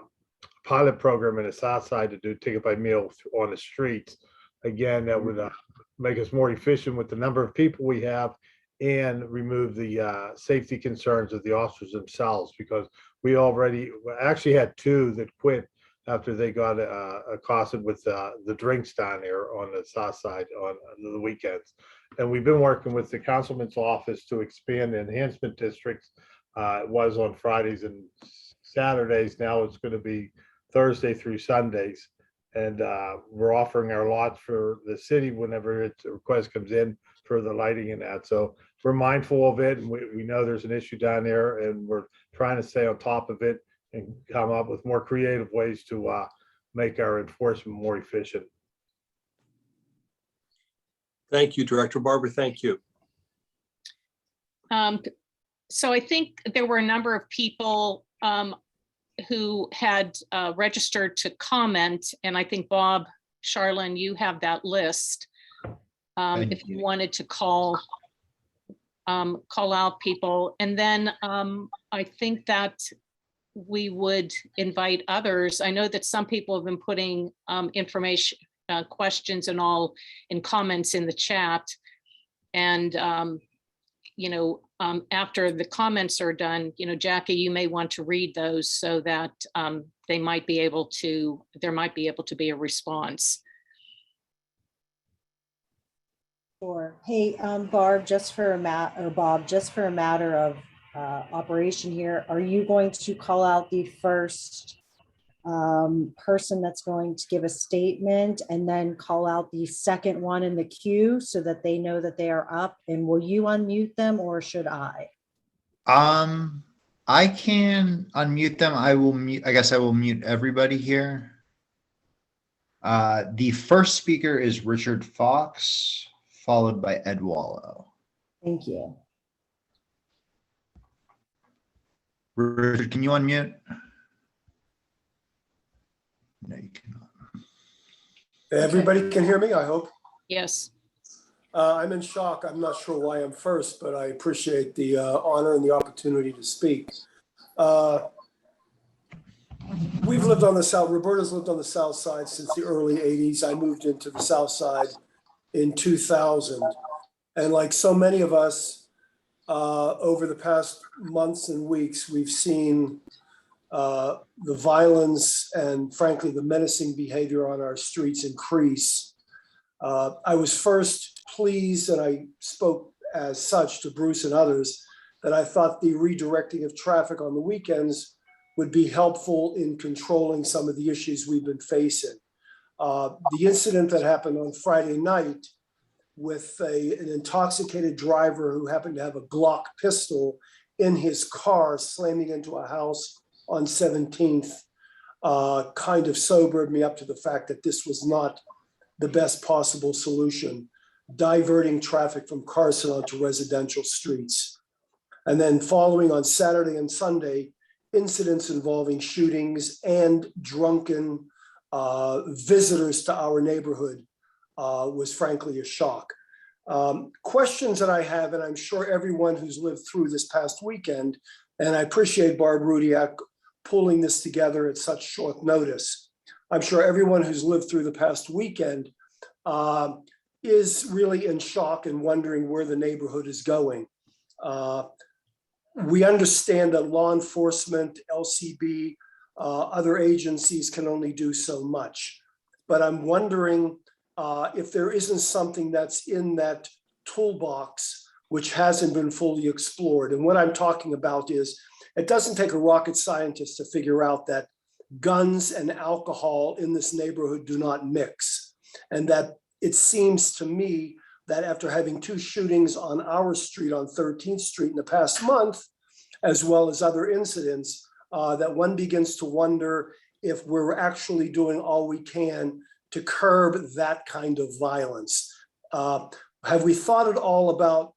pilot program in the south side to do ticket by mail on the streets. Again, that would make us more efficient with the number of people we have and remove the safety concerns of the officers themselves, because we actually had 2 that quit after they got accosted with the drinks down there on the south side on the weekends. And we've been working with the councilman's office to expand the enhancement districts. It was on Fridays and Saturdays. Now it's going to be Thursday through Sundays. And we're offering our lots for the city whenever a request comes in for the lighting and that. So we're mindful of it. And we know there's an issue down there, and we're trying to stay on top of it and come up with more creative ways to make our enforcement more efficient. Thank you, Director Barber. Thank you. So I think there were a number of people who had registered to comment, and I think Bob, Charlene, you have that list. If you wanted to call out people, and then I think that we would invite others. I know that some people have been putting information, questions and all in comments in the chat. And, after the comments are done, Jackie, you may want to read those so that there might be able to be a response. Sure. Hey, Barb, just for a matter of operation here, are you going to call out the first person that's going to give a statement and then call out the second one in the queue so that they know that they are up? And will you unmute them or should I? I can unmute them. I guess I will mute everybody here. The first speaker is Richard Fox, followed by Ed Wallow. Thank you. Richard, can you unmute? No, you cannot. Everybody can hear me, I hope. Yes. I'm in shock. I'm not sure why I'm first, but I appreciate the honor and the opportunity to speak. We've lived on the South, Roberta's lived on the South Side since the early 80s. I moved into the South Side in 2000. And like so many of us, over the past months and weeks, we've seen the violence and frankly, the menacing behavior on our streets increase. I was first pleased, and I spoke as such to Bruce and others, that I thought the redirecting of traffic on the weekends would be helpful in controlling some of the issues we've been facing. The incident that happened on Friday night with an intoxicated driver who happened to have a Glock pistol in his car slamming into a house on 17th kind of sobered me up to the fact that this was not the best possible solution, diverting traffic from Carson onto residential streets. And then following on Saturday and Sunday, incidents involving shootings and drunken visitors to our neighborhood was frankly a shock. Questions that I have, and I'm sure everyone who's lived through this past weekend, and I appreciate Barb Rudiak pulling this together at such short notice. I'm sure everyone who's lived through the past weekend is really in shock and wondering where the neighborhood is going. We understand that law enforcement, LCB, other agencies can only do so much. But I'm wondering if there isn't something that's in that toolbox which hasn't been fully explored. And what I'm talking about is, it doesn't take a rocket scientist to figure out that guns and alcohol in this neighborhood do not mix. And that it seems to me that after having two shootings on our street on 13th Street in the past month, as well as other incidents, that one begins to wonder if we're actually doing all we can to curb that kind of violence. Have we thought at all about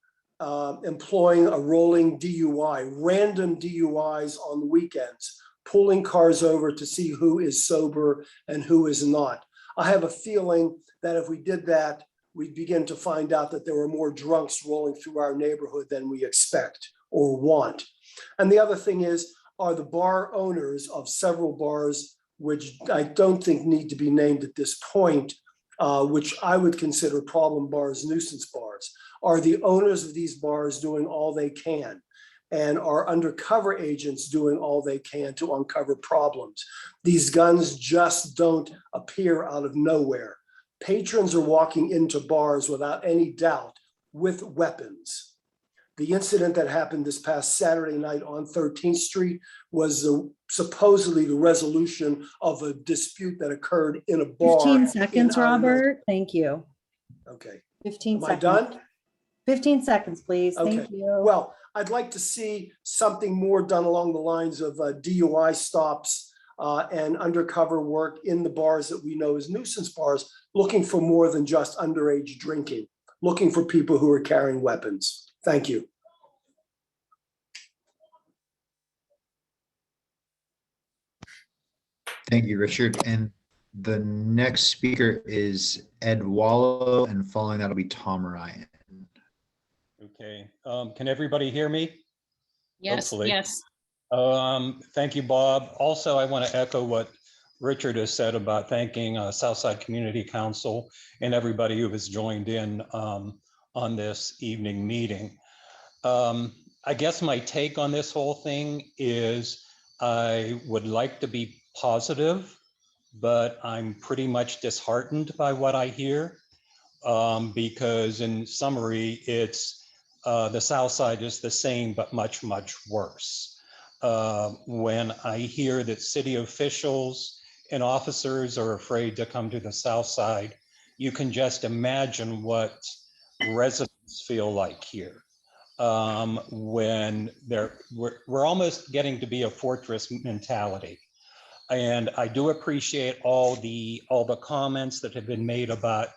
employing a rolling DUI, random DUIs on the weekends, pulling cars over to see who is sober and who is not? I have a feeling that if we did that, we'd begin to find out that there were more drunks rolling through our neighborhood than we expect or want. And the other thing is, are the bar owners of several bars, which I don't think need to be named at this point, which I would consider problem bars, nuisance bars, are the owners of these bars doing all they can? and our undercover agents doing all they can to uncover problems. These guns just don't appear out of nowhere. Patrons are walking into bars without any doubt with weapons. The incident that happened this past Saturday night on 13th Street was supposedly the resolution of a dispute that occurred in a bar. 15 seconds, Robert. Thank you. Okay. 15 Am I seconds. done? 15 seconds, please. Okay. Thank you. Well, I'd like to see something more done along the lines of DUI stops and undercover work in the bars that we know as nuisance bars, looking for more than just underage drinking, looking for people who are carrying weapons. Thank you. Thank you, Richard. And the next speaker is Ed Wallow, and following that will be Tom Ryan. Okay, can everybody hear me? Yes, Hopefully. yes. Thank you, Bob. Also, I want to echo what Richard has said about thanking Southside Community Council and everybody who has joined in on this evening meeting. I guess my take on this whole thing is I would like to be positive, but I'm pretty much disheartened by what I hear because in summary, it's the South Side is the same, but much, much worse. When I hear that city officials and officers are afraid to come to the South Side, you can just imagine what residents feel like here. When we're almost getting to be a fortress mentality. And I do appreciate all the comments that have been made about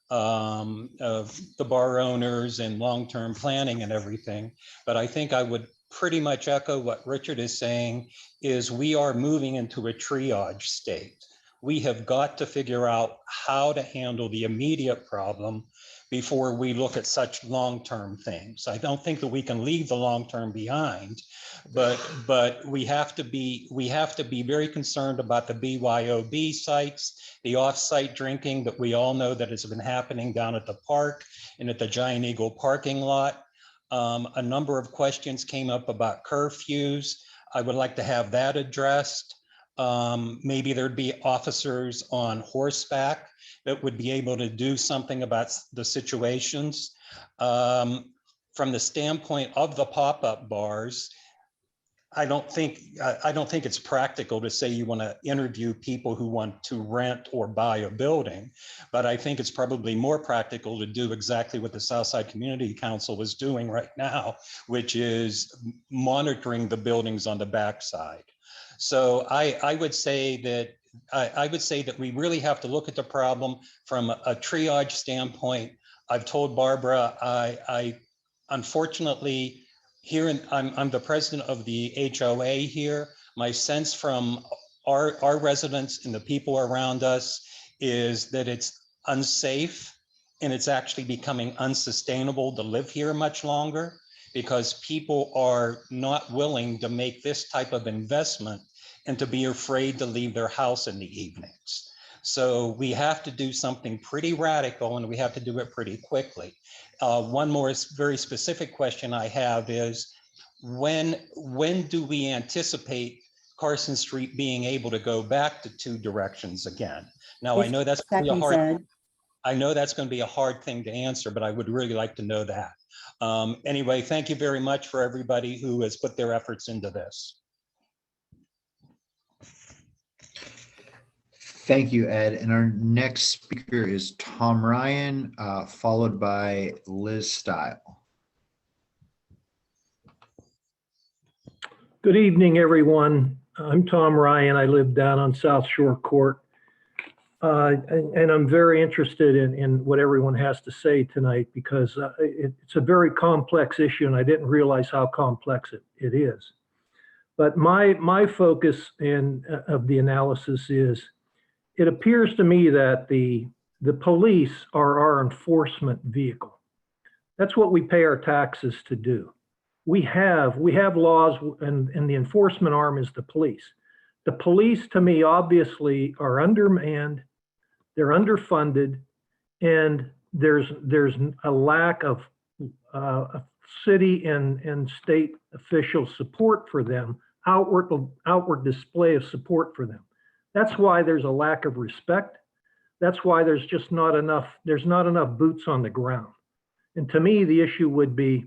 the bar owners and long-term planning and everything. But I think I would pretty much echo what Richard is saying is we are moving into a triage state. We have got to figure out how to handle the immediate problem before we look at such long-term things. I don't think that we can leave the long-term behind, but we have to be very concerned about the BYOB sites, the off-site drinking that we all know that has been happening down at the park and at the Giant Eagle parking lot. A number of questions came up about curfews. I would like to have that addressed. Maybe there'd be officers on horseback that would be able to do something about the situations. From the standpoint of the pop-up bars, I don't think it's practical to say you want to interview people who want to rent or buy a building, but I think it's probably more practical to do exactly what the Southside Community Council is doing right now, which is monitoring the buildings on the backside. So I would say that we really have to look at the problem from a triage standpoint. I've told Barbara, I unfortunately I'm the president of the HOA here. My sense from our residents and the people around us is that it's unsafe and it's actually becoming unsustainable to live here much longer because people are not willing to make this type of investment and to be afraid to leave their house in the evenings. So we have to do something pretty radical and we have to do it pretty quickly. One more very specific question I have is when do we anticipate Carson Street being able to go back to two directions again? Now, I know that's going to be a hard thing to answer, but I would really like to know that. Anyway, thank you very much for everybody who has put their efforts into this. Thank you, Ed. And our next speaker is Tom Ryan, followed by Liz Style. Good evening, everyone. I'm Tom Ryan. I live down on South Shore Court. And I'm very interested in what everyone has to say tonight because it's a very complex issue and I didn't realize how complex it is. But my focus of the analysis is, it appears to me that the police are our enforcement vehicle. That's what we pay our taxes to do. We have laws and the enforcement arm is the police. The police, to me, obviously are undermanned, they're underfunded, and there's a lack of city and state official support for them, outward display of support for them. That's why there's a lack of respect. That's why there's just not enough boots on the ground. And to me, the issue would be,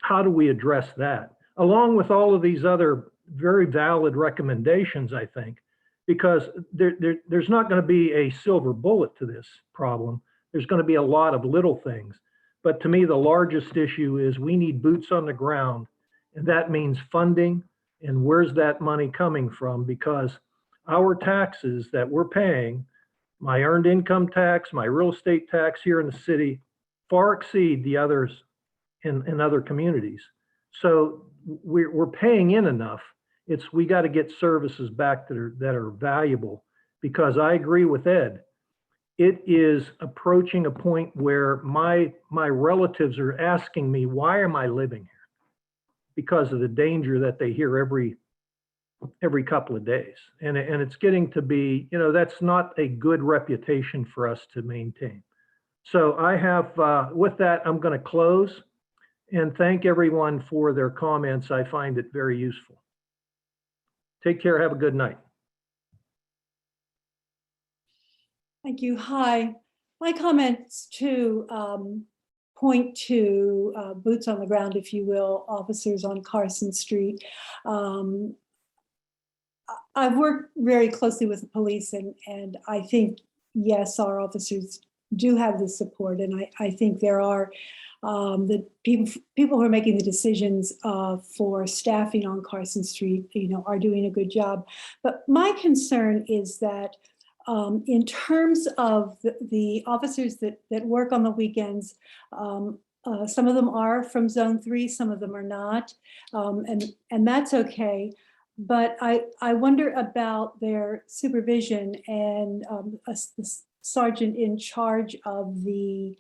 how do we address that? Along with all of these other very valid recommendations, I think, because there's not going to be a silver bullet to this problem. There's going to be a lot of little things. But to me, the largest issue is we need boots on the ground. And that means funding. And where's that money coming from? Because our taxes that we're paying, my earned income tax, my real estate tax here in the city, far exceed the others in other communities. So we're paying in enough. We got to get services back that are valuable, because I agree with Ed. It is approaching a point where my relatives are asking me, why am I living here? Because of the danger that they hear every couple of days. And it's getting to be, that's not a good reputation for us to maintain. So I have, with that, I'm going to close and thank everyone for their comments. I find it very useful. Take care. Have a good night. Thank you. Hi. My comments to point to boots on the ground, if you will, officers on Carson Street. I've worked very closely with the police, and I think, yes, our officers do have the support. And I think there are the people who are making the decisions for staffing on Carson Street, are doing a good job. But my concern is that in terms of the officers that work on the weekends, some of them are from Zone 3, some of them are not, and that's okay. But I wonder about their supervision and the sergeant in charge of the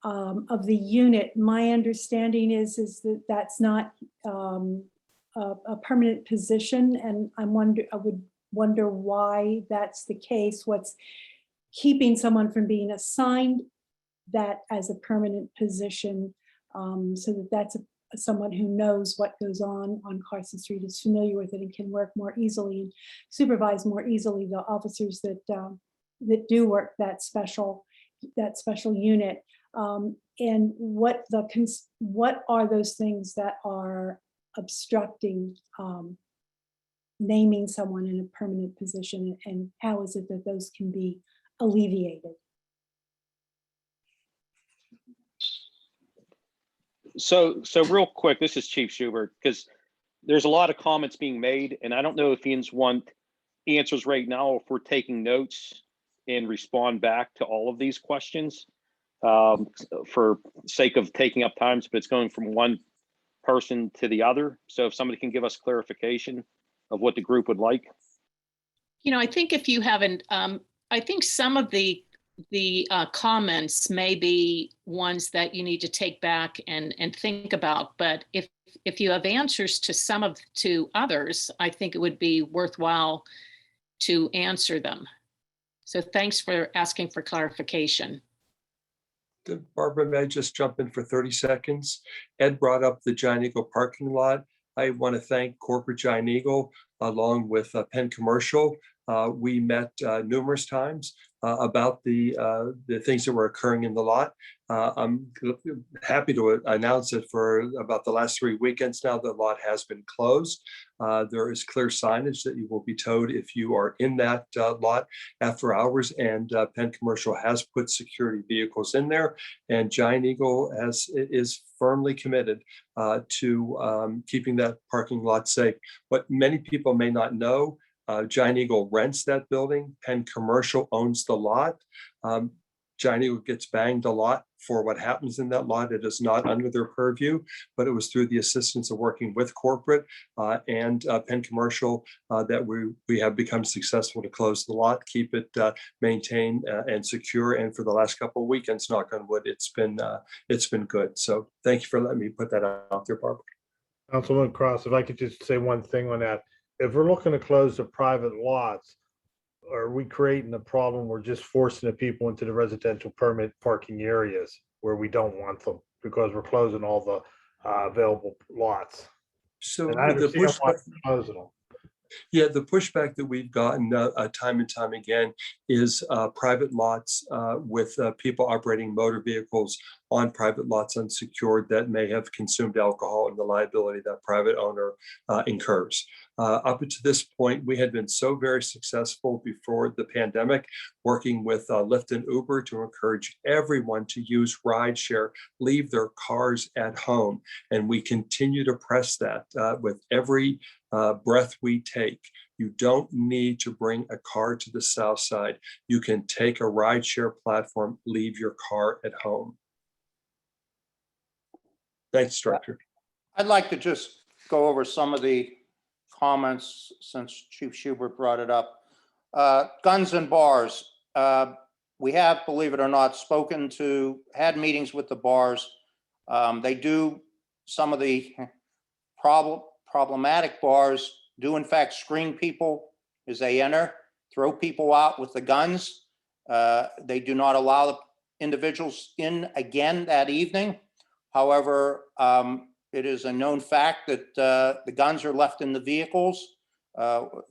unit. My understanding is that that's not a permanent position, and I would wonder why that's the case. What's keeping someone from being assigned that as a permanent position, so that that's someone who knows what goes on Carson Street, is familiar with it, and can work more easily and supervise more easily the officers that do work that special unit. And what are those things that are obstructing naming someone in a permanent position, and how is it that those can be alleviated? So real quick, this is Chief Schubert, because there's a lot of comments being made, and I don't know if Ian's want answers right now, or if we're taking notes and respond back to all of these questions for sake of taking up time, but it's going from one person to the other. So if somebody can give us clarification of what the group would like. I think if you haven't, I think some of the comments may be ones that you need to take back and think about. But if you have answers to others, I think it would be worthwhile to answer them. So thanks for asking for clarification. Barbara, may I just jump in for 30 seconds? Ed brought up the Giant Eagle parking lot. I want to thank Corporate Giant Eagle along with Penn Commercial. We met numerous times about the things that were occurring in the lot. I'm happy to announce that for about the last 3 weekends now, the lot has been closed. There is clear signage that you will be towed if you are in that lot after hours, and Penn Commercial has put security vehicles in there, and Giant Eagle is firmly committed to keeping that parking lot safe. What many people may not know, Giant Eagle rents that building. Penn Commercial owns the lot. Giant Eagle gets banged a lot for what happens in that lot. It is not under their purview, but it was through the assistance of working with corporate and Penn Commercial that we have become successful to close the lot, keep it maintained and secure. And for the last couple of weekends, knock on wood, it's been good. So thank you for letting me put that out there, Barbara. Councilman Cross, if I could just say one thing on that. If we're looking to close the private lots, are we creating a problem? We're just forcing the people into the residential permit parking areas where we don't want them, because we're closing all the available lots. So And I the understand why pushback, it's proposal. yeah, the pushback that we've gotten time and time again is private lots with people operating motor vehicles on private lots unsecured that may have consumed alcohol and the liability that private owner incurs. Up to this point, we had been so very successful before the pandemic, working with Lyft and Uber to encourage everyone to use rideshare, leave their cars at home. And we continue to press that with every breath we take. You don't need to bring a car to the South Side. You can take a rideshare platform, leave your car at home. Thanks, Director. I'd like to just go over some of the comments since Chief Schubert brought it up. Guns and bars. We have, believe it or not, had meetings with the bars. They do, some of the problematic bars do in fact screen people as they enter, throw people out with the guns. They do not allow the individuals in again that evening. However, it is a known fact that the guns are left in the vehicles.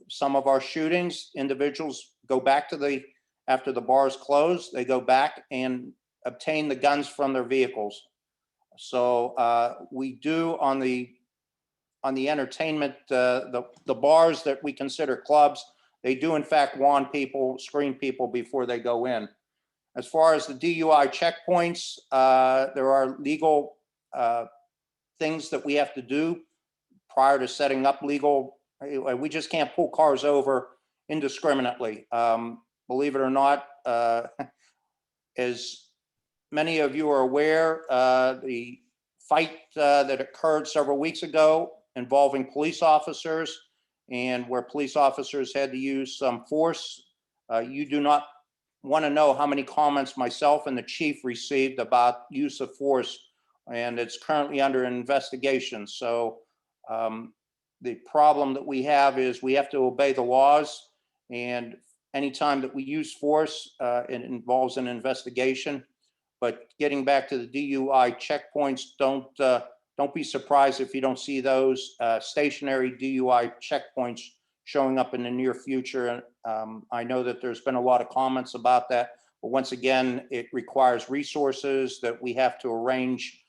Some of our shootings, individuals go back to after the bars close, they go back and obtain the guns from their vehicles. So we do on the entertainment, the bars that we consider clubs, they do in fact warn people, screen people before they go in. As far as the DUI checkpoints, there are legal things that we have to do prior to setting up legal. We just can't pull cars over indiscriminately. Believe it or not, as many of you are aware, the fight that occurred several weeks ago involving police officers and where police officers had to use some force. You do not want to know how many comments myself and the chief received about use of force, and it's currently under investigation. So the problem that we have is we have to obey the laws, and anytime that we use force, it involves an investigation. But getting back to the DUI checkpoints, don't be surprised if you don't see those stationary DUI checkpoints showing up in the near future. I know that there's been a lot of comments about that, but once again, it requires resources that we have to arrange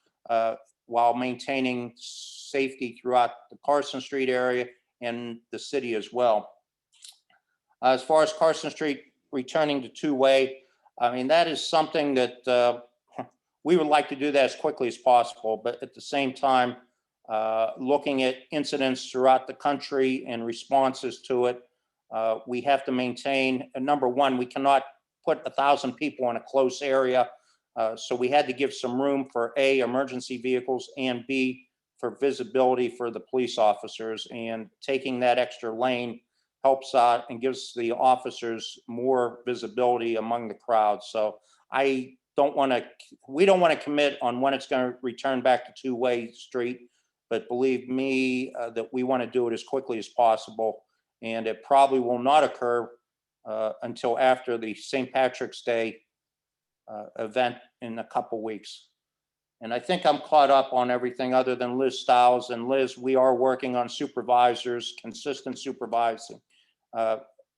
while maintaining safety throughout the Carson Street area and the city as well. As far as Carson Street returning to two-way, I mean, that is something that we would like to do that as quickly as possible, but at the same time, looking at incidents throughout the country and responses to it, we have to maintain, number one, we cannot put 1,000 people in a close area. So we had to give some room for A, emergency vehicles, and B, for visibility for the police officers, and taking that extra lane helps out and gives the officers more visibility among the crowd. So we don't want to commit on when it's going to return back to two-way street, but believe me that we want to do it as quickly as possible. And it probably will not occur until after the St. Patrick's Day event in a couple weeks. And I think I'm caught up on everything other than Liz Stiles. And Liz, we are working on supervisors, consistent supervising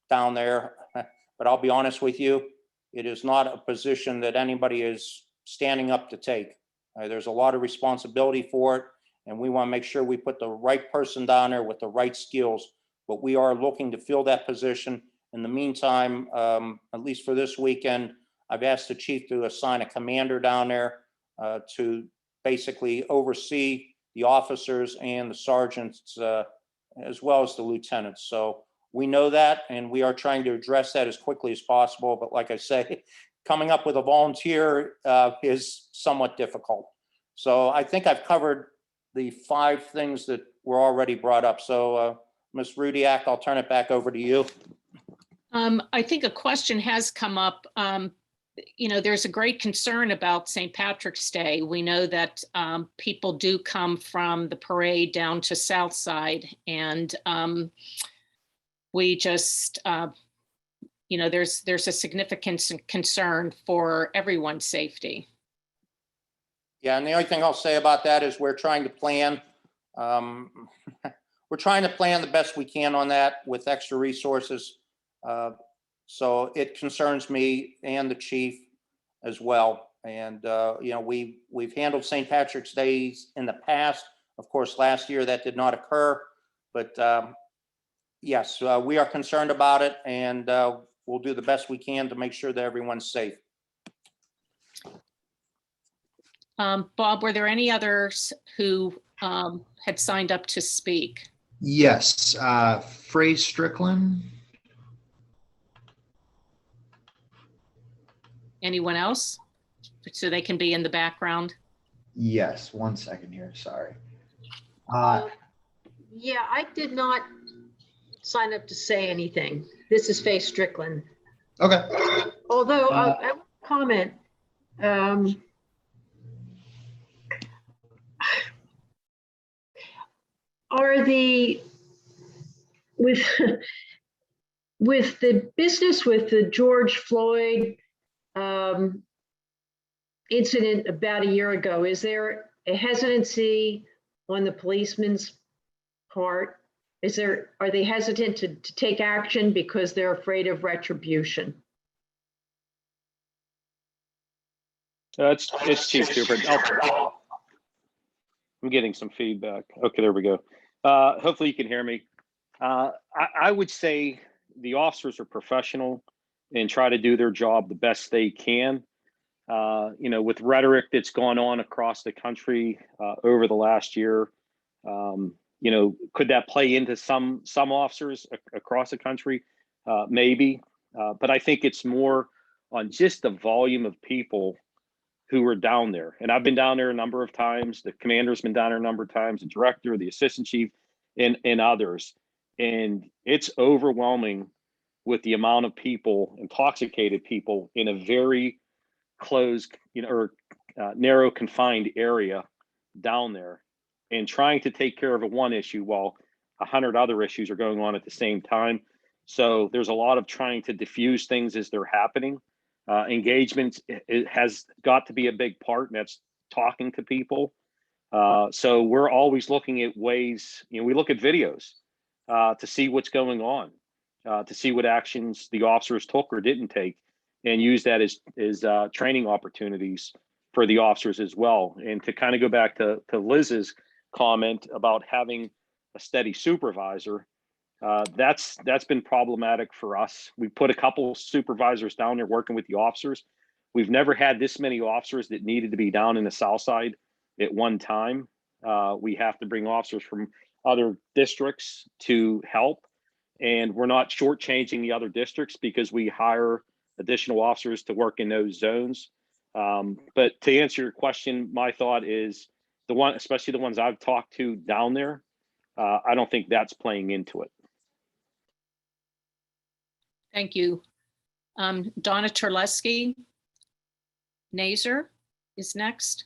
down there. But I'll be honest with you, it is not a position that anybody is standing up to take. There's a lot of responsibility for it, and we want to make sure we put the right person down there with the right skills. But we are looking to fill that position. In the meantime, at least for this weekend, I've asked the chief to assign a commander down there to basically oversee the officers and the sergeants, as well as the lieutenants. So we know that, and we are trying to address that as quickly as possible. But like I say, coming up with a volunteer is somewhat difficult. So I think I've covered the 5 things that were already brought up. So Ms. Rudiak, I'll turn it back over to you. I think a question has come up. You know, there's a great concern about St. Patrick's Day. We know that people do come from the parade down to Southside, and we just, you know, there's a significant concern for everyone's safety. Yeah, and the only thing I'll say about that is we're trying to plan. We're trying to plan the best we can on that with extra resources. So it concerns me and the chief as well. And, you know, we've handled St. Patrick's Days in the past. Of course, last year that did not occur, but yes, we are concerned about it, and we'll do the best we can to make sure that everyone's safe. Bob, were there any others who had signed up to speak? Yes, Frey Strickland. Anyone else? So they can be in the background. Yes, 1 second here, sorry. Yeah, I did not sign up to say anything. This is Faye Strickland. Okay. Although I will comment, are the, with the business with the George Floyd incident about a year ago, is there a hesitancy on the policeman's part? Are they hesitant to take action because they're afraid of retribution? It's Chief Cooper. I'm getting some feedback. Okay, there we go. Hopefully you can hear me. I would say the officers are professional and try to do their job the best they can. You know, with rhetoric that's gone on across the country over the last year, you know, could that play into some officers across the country? Maybe, but I think it's more on just the volume of people who were down there. And I've been down there a number of times. The commander's been down there a number of times, the director, the assistant chief, and others. And it's overwhelming with the amount of people, intoxicated people, in a very closed, you know, or narrow confined area down there, and trying to take care of one issue while 100 other issues are going on at the same time. So there's a lot of trying to diffuse things as they're happening. Engagement, it has got to be a big part, and that's talking to people. So we're always looking at ways, you know, we look at videos to see what's going on, to see what actions the officers took or didn't take, and use that as training opportunities for the officers as well. And to kind of go back to Liz's comment about having a steady supervisor, that's been problematic for us. We put a couple supervisors down there working with the officers. We've never had this many officers that needed to be down in the South Side at one time. We have to bring officers from other districts to help, and we're not shortchanging the other districts because we hire additional officers to work in those zones. But to answer your question, my thought is especially the ones I've talked to down there, I don't think that's playing into it. Thank you. Donna Terleski. Nazer is next.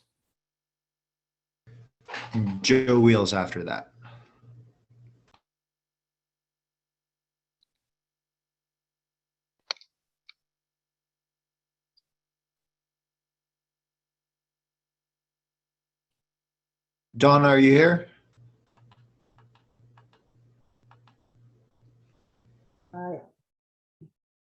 Joe Wheels after that. Donna, are you here?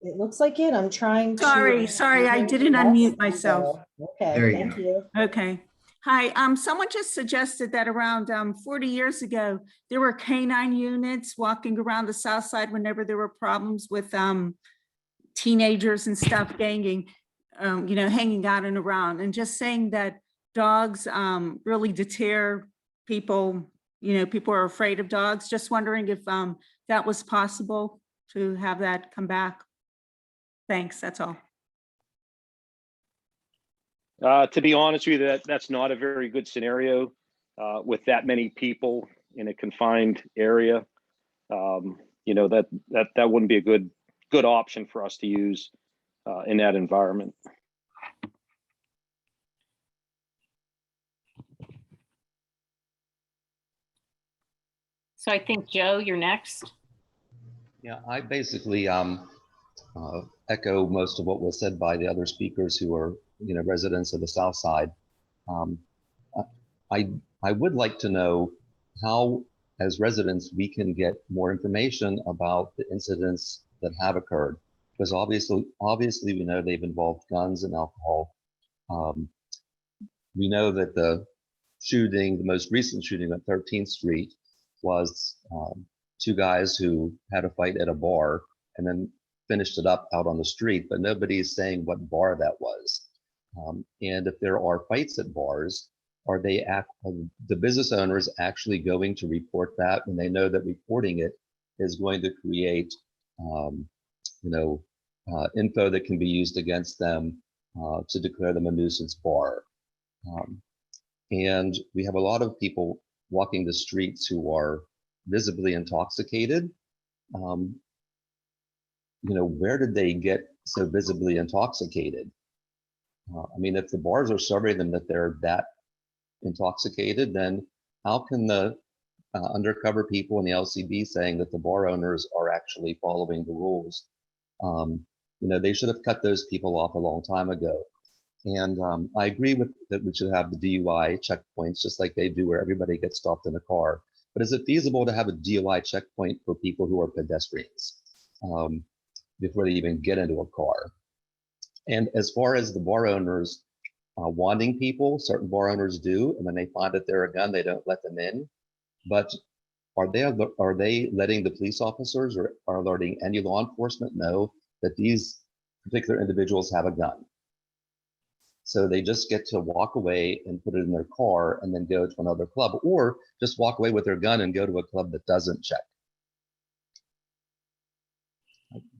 It looks like it. I'm trying to. Sorry, I didn't unmute myself. Okay, There you thank go. you. Okay. Hi, someone just suggested that around 40 years ago, there were canine units walking around the South Side whenever there were problems with teenagers and stuff ganging, you know, hanging out and around, and just saying that dogs really deter people. You know, people are afraid of dogs. Just wondering if that was possible to have that come back. Thanks, that's all. To be honest with you, that's not a very good scenario with that many people in a confined area. You know, that wouldn't be a good option for us to use in that environment. So I think, Joe, you're next. Yeah, I basically echo most of what was said by the other speakers who are, you know, residents of the South Side. I would like to know how, as residents, we can get more information about the incidents that have occurred. Because obviously we know they've involved guns and alcohol. We know that the most recent shooting at 13th Street was two guys who had a fight at a bar and then finished it up out on the street, but nobody is saying what bar that was. And if there are fights at bars, are the business owners actually going to report that when they know that reporting it is going to create, info that can be used against them to declare them a nuisance bar? And we have a lot of people walking the streets who are visibly intoxicated. Where did they get so visibly intoxicated? I mean, if the bars are serving them that they're that intoxicated, then how can the undercover people in the LCB saying that the bar owners are actually following the rules? They should have cut those people off a long time ago. And I agree with that we should have the DUI checkpoints just like they do where everybody gets stopped in a car. But is it feasible to have a DUI checkpoint for people who are pedestrians before they even get into a car? And as far as the bar owners wanting people, certain bar owners do, and when they find that they're a gun, they don't let them in. But are they letting the police officers or are letting any law enforcement know that these particular individuals have a gun? So they just get to walk away and put it in their car and then go to another club, or just walk away with their gun and go to a club that doesn't check.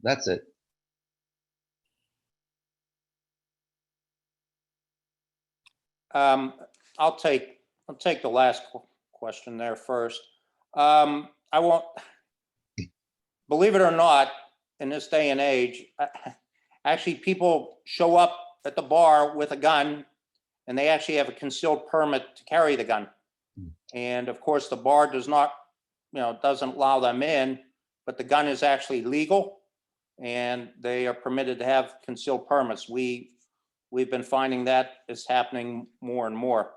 That's it. I'll take the last question there first. I won't, believe it or not, in this day and age, actually people show up at the bar with a gun and they actually have a concealed permit to carry the gun. And of course the bar does not, doesn't allow them in, but the gun is actually legal and they are permitted to have concealed permits. We've been finding that is happening more and more.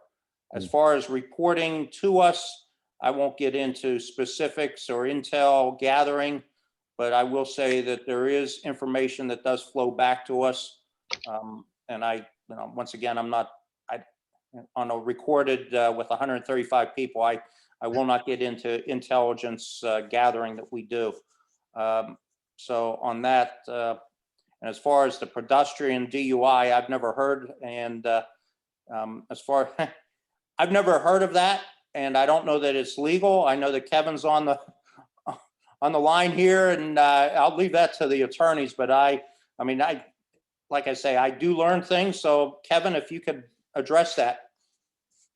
As far as reporting to us, I won't get into specifics or intel gathering, but I will say that there is information that does flow back to us. And once again, I'm not on a recorded with 135 people. I will not get into intelligence gathering that we do. So on that, and as far as the pedestrian DUI, I've never heard, and I've never heard of that, and I don't know that it's legal. I know that Kevin's on the line here, and I'll leave that to the attorneys. But like I say, I do learn things. So Kevin, if you could address that.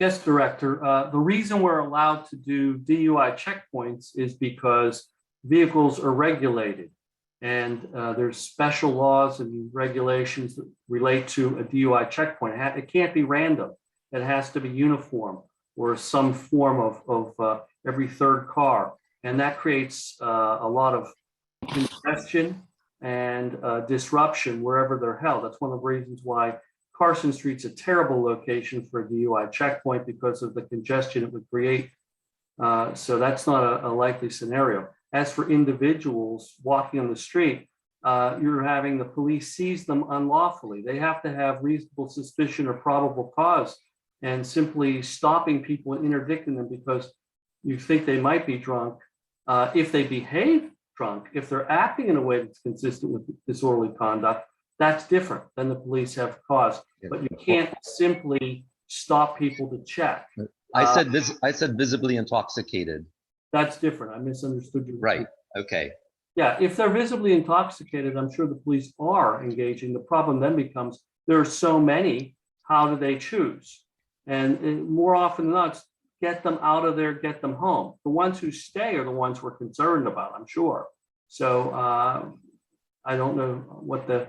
Yes, Director. The reason we're allowed to do DUI checkpoints is because vehicles are regulated. And there's special laws and regulations that relate to a DUI checkpoint. It can't be random. It has to be uniform or some form of every third car. And that creates a lot of congestion and disruption wherever they're held. That's one of the reasons why Carson Street's a terrible location for a DUI checkpoint, because of the congestion it would create. So that's not a likely scenario. As for individuals walking on the street, you're having the police seize them unlawfully. They have to have reasonable suspicion or probable cause, and simply stopping people and interdicting them because you think they might be drunk. If they behave drunk, if they're acting in a way that's consistent with disorderly conduct, that's different. Then the police have cause. But you can't simply stop people to check. I said visibly intoxicated. That's different. I misunderstood you. Right. Okay. Yeah, if they're visibly intoxicated, I'm sure the police are engaging. The problem then becomes there are so many. How do they choose? And more often than not, get them out of there, get them home. The ones who stay are the ones we're concerned about, I'm sure. So I don't know what the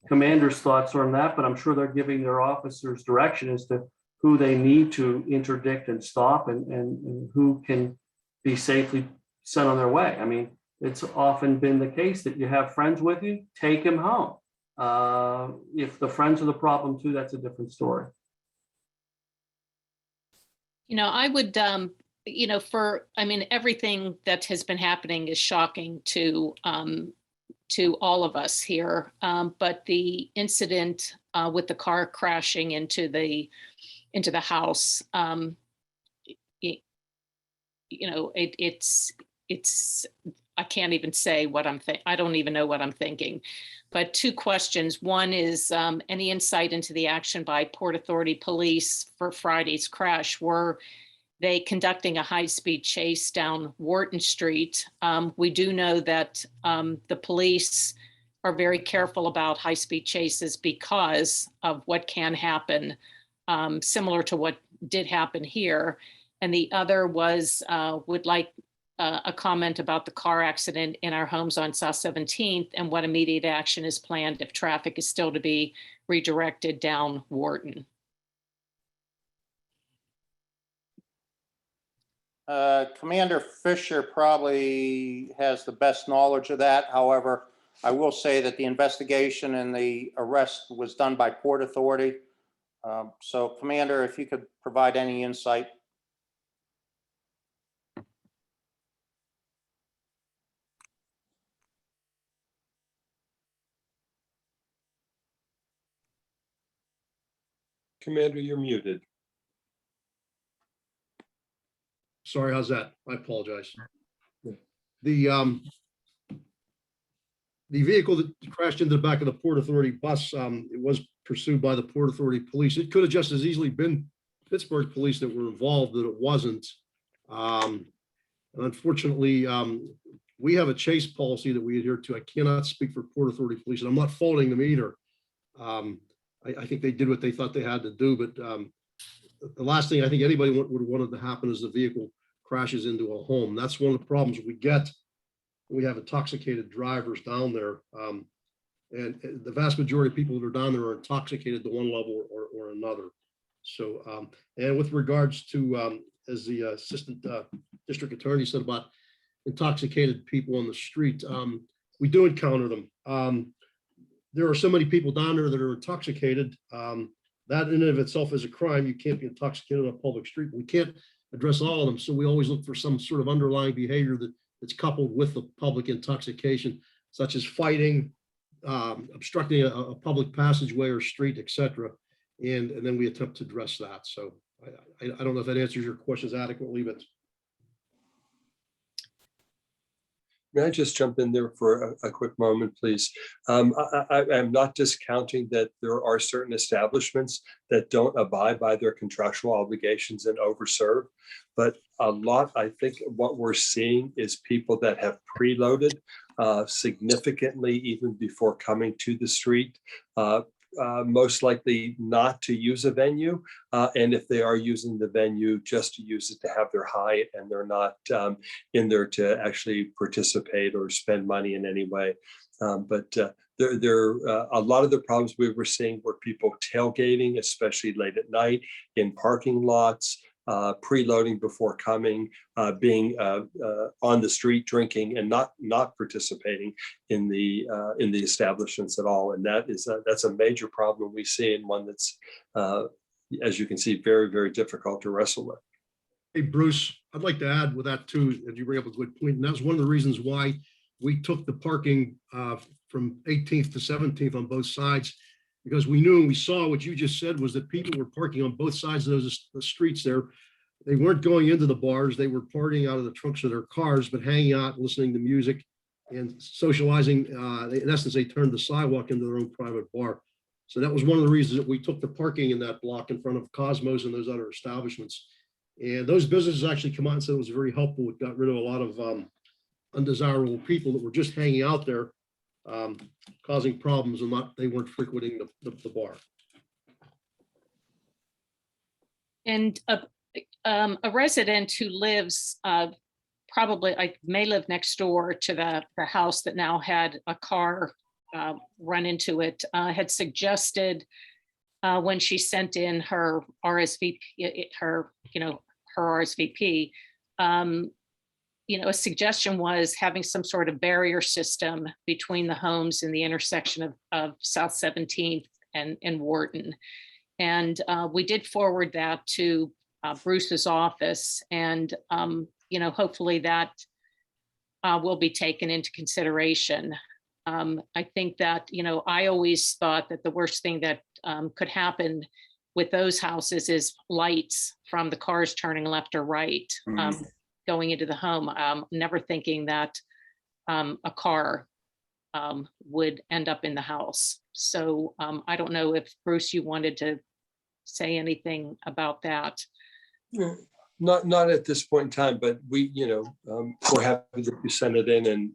commander's thoughts are on that, but I'm sure they're giving their officers direction as to who they need to interdict and stop, and who can be safely sent on their way. I mean, it's often been the case that you have friends with you, take them home. If the friends are the problem too, that's a different story. I would, I mean, everything that has been happening is shocking to all of us here. But the incident with the car crashing into the house, it's I can't even say what I'm thinking. I don't even know what I'm thinking. But two questions. One is any insight into the action by Port Authority Police for Friday's crash? Were they conducting a high-speed chase down Wharton Street? We do know that the police are very careful about high-speed chases because of what can happen, similar to what did happen here. And the other was, would like a comment about the car accident in our homes on South 17th and what immediate action is planned if traffic is still to be redirected down Wharton. Commander Fisher probably has the best knowledge of that. However, I will say that the investigation and the arrest was done by Port Authority. So Commander, if you could provide any insight. Commander, you're muted. Sorry, how's that? I apologize. The vehicle that crashed into the back of the Port Authority bus, it was pursued by the Port Authority Police. It could have just as easily been Pittsburgh Police that were involved, that it wasn't. And unfortunately, we have a chase policy that we adhere to. I cannot speak for Port Authority Police, and I'm not faulting them either. I think they did what they thought they had to do, but the last thing I think anybody would have wanted to happen is the vehicle crashes into a home. That's one of the problems we get. We have intoxicated drivers down there. And the vast majority of people that are down there are intoxicated to one level or another. So, and with regards to, as the assistant district attorney said about intoxicated people on the street, we do encounter them. There are so many people down there that are intoxicated. That in and of itself is a crime. You can't be intoxicated on a public street. We can't address all of them. So we always look for some sort of underlying behavior that's coupled with the public intoxication, such as fighting, obstructing a public passageway or street, etc. And then we attempt to address that. So I don't know if that answers your questions adequately, but. May I just jump in there for a quick moment, please? I'm not discounting that there are certain establishments that don't abide by their contractual obligations and overserve, but a lot, I think what we're seeing is people that have preloaded significantly even before coming to the street. Most likely not to use a venue. And if they are using the venue, just to use it to have their high, and they're not in there to actually participate or spend money in any way. But a lot of the problems we were seeing were people tailgating, especially late at night in parking lots, preloading before coming, being on the street drinking and not participating in the establishments at all. And that's a major problem we see, and one that's, as you can see, very, very difficult to wrestle with. Hey, Bruce, I'd like to add with that too, as you bring up a good point, and that's one of the reasons why we took the parking from 18th to 17th on both sides, because we knew and we saw what you just said was that people were parking on both sides of those streets there. They weren't going into the bars. They were partying out of the trunks of their cars, but hanging out, listening to music and socializing. In essence, they turned the sidewalk into their own private bar. So that was one of the reasons that we took the parking in that block in front of Cosmos and those other establishments. And those businesses actually come out and said it was very helpful. It got rid of a lot of undesirable people that were just hanging out there, causing problems, and they weren't frequenting the bar. And a resident who lives probably may live next door to the house that now had a car run into it, had suggested when she sent in her RSVP, her RSVP, a suggestion was having some sort of barrier system between the homes in the intersection of South 17th and Wharton. And we did forward that to Bruce's office. And, hopefully that will be taken into consideration. I think that, I always thought that the worst thing that could happen with those houses is lights from the cars turning left or right, going into the home. Never thinking that a car would end up in the house. So I don't know if Bruce, you wanted to say anything about that. Not at this point in time, but we, we're happy that you sent it in, and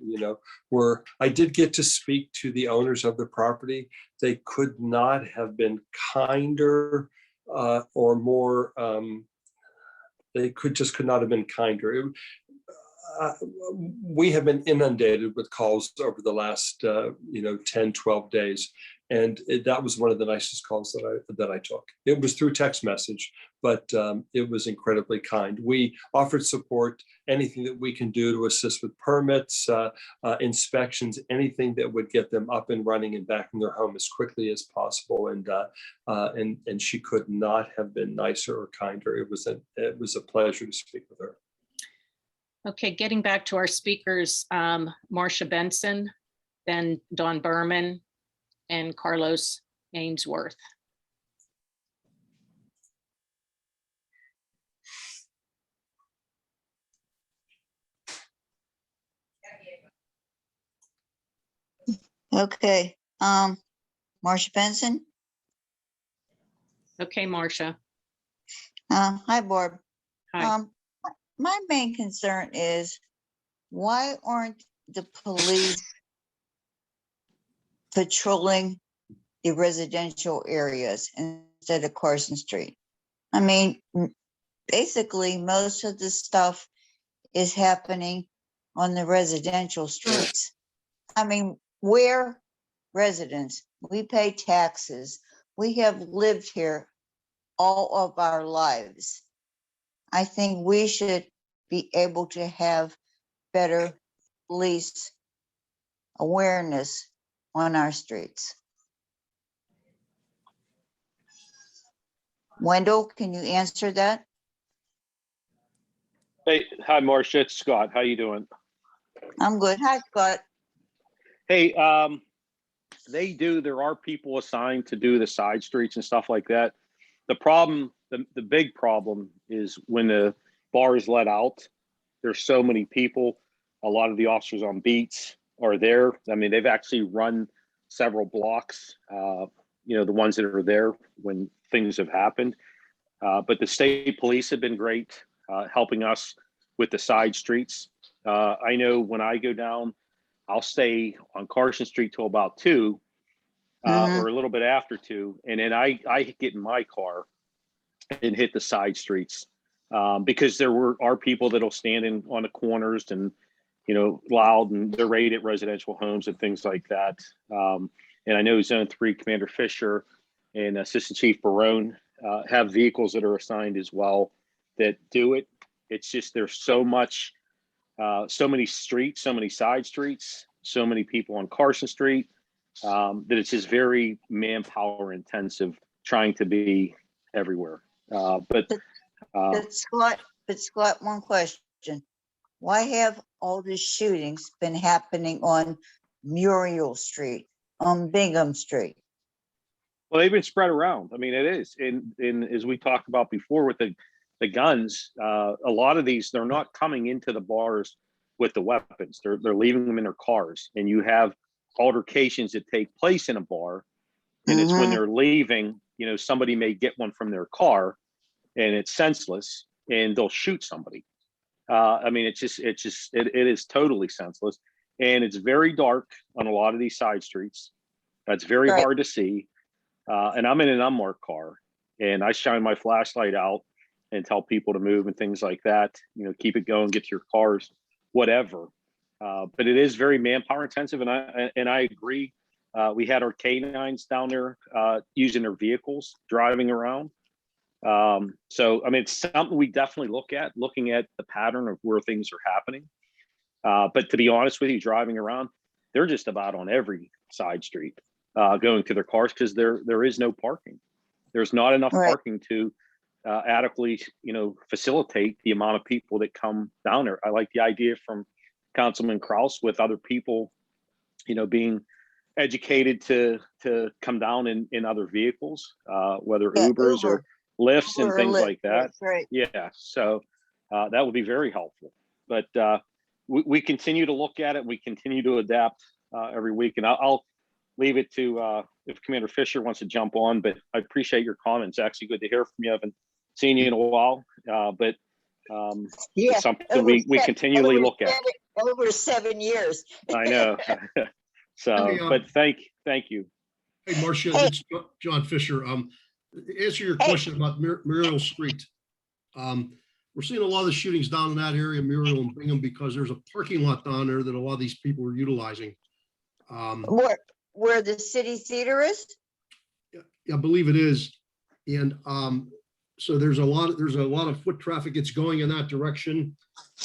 I did get to speak to the owners of the property. They could not have been kinder or more. They could not have been kinder. We have been inundated with calls over the last 10, 12 days. And that was one of the nicest calls that I took. It was through text message, but it was incredibly kind. We offered support, anything that we can do to assist with permits, inspections, anything that would get them up and running and back in their home as quickly as possible. And she could not have been nicer or kinder. It was a pleasure to speak with her. Okay, getting back to our speakers, Marcia Benson, then Don Berman, and Carlos Ainsworth. Okay, Marcia Benson. Okay, Marcia. Hi, Barb. Hi. My main concern is, why aren't the police patrolling the residential areas instead of Carson Street? I mean, basically, most of the stuff is happening on the residential streets. I mean, we're residents, we pay taxes, we have lived here all of our lives. I think we should be able to have better police awareness on our streets. Wendell, can you answer that? Hey, hi, Marcia. It's Scott. How you doing? I'm good. Hi, Scott. Hey, there are people assigned to do the side streets and stuff like that. The problem, the big problem is when the bar is let out, there's so many people. A lot of the officers on beats are there. I mean, they've actually run several blocks, the ones that are there when things have happened. But the state police have been great, helping us with the side streets. I know when I go down, I'll stay on Carson Street till about 2 or a little bit after 2. And then I get in my car and hit the side streets because there are people that'll stand on the corners and, loud, and they're raided at residential homes and things like that. And I know Zone 3 Commander Fisher and Assistant Chief Barone have vehicles that are assigned as well that do it. It's just there's so many streets, so many side streets, so many people on Carson Street that it's just very manpower intensive trying to be everywhere. But Scott, one question. Why have all the shootings been happening on Muriel Street, on Bingham Street? Well, they've been spread around. I mean, it is. And as we talked about before with the guns, a lot of these, they're not coming into the bars with the weapons. They're leaving them in their cars. And you have altercations that take place in a bar. And it's when they're leaving, somebody may get one from their car and it's senseless and they'll shoot somebody. I mean, it is totally senseless. And it's very dark on a lot of these side streets. It's very hard to see. And I'm in an unmarked car and I shine my flashlight out and tell people to move and things like that, keep it going, get to your cars, whatever. But it is very manpower intensive. And I agree. We had our canines down there using their vehicles, driving around. So, I mean, it's something we definitely looking at the pattern of where things are happening. But to be honest with you, driving around, they're just about on every side street going to their cars because there is no parking. There's not enough parking to adequately, facilitate the amount of people that come down there. I like the idea from Councilman Kraus with other people, being educated to come down in other vehicles, whether Yeah, Ubers or Lyfts and Uber or things Lyft, like that. that's right. Yeah, so that would be very helpful. But we continue to look at it. We continue to adapt every week, and I'll leave it to if Commander Fisher wants to jump on. But I appreciate your comments. Actually, good to hear from you. I haven't seen you in a while, but Yeah, it's something we continually look at. Over 7 years. I know. So, Hey, but thank you. Hey, Marcia, it's John Fisher. Answer your question about Muriel Street. We're seeing a lot of the shootings down in that area, Muriel and Bingham, because there's a parking lot down there that a lot of these people are utilizing. Where the city theater is? I believe it is. And so there's a lot of foot traffic that's going in that direction.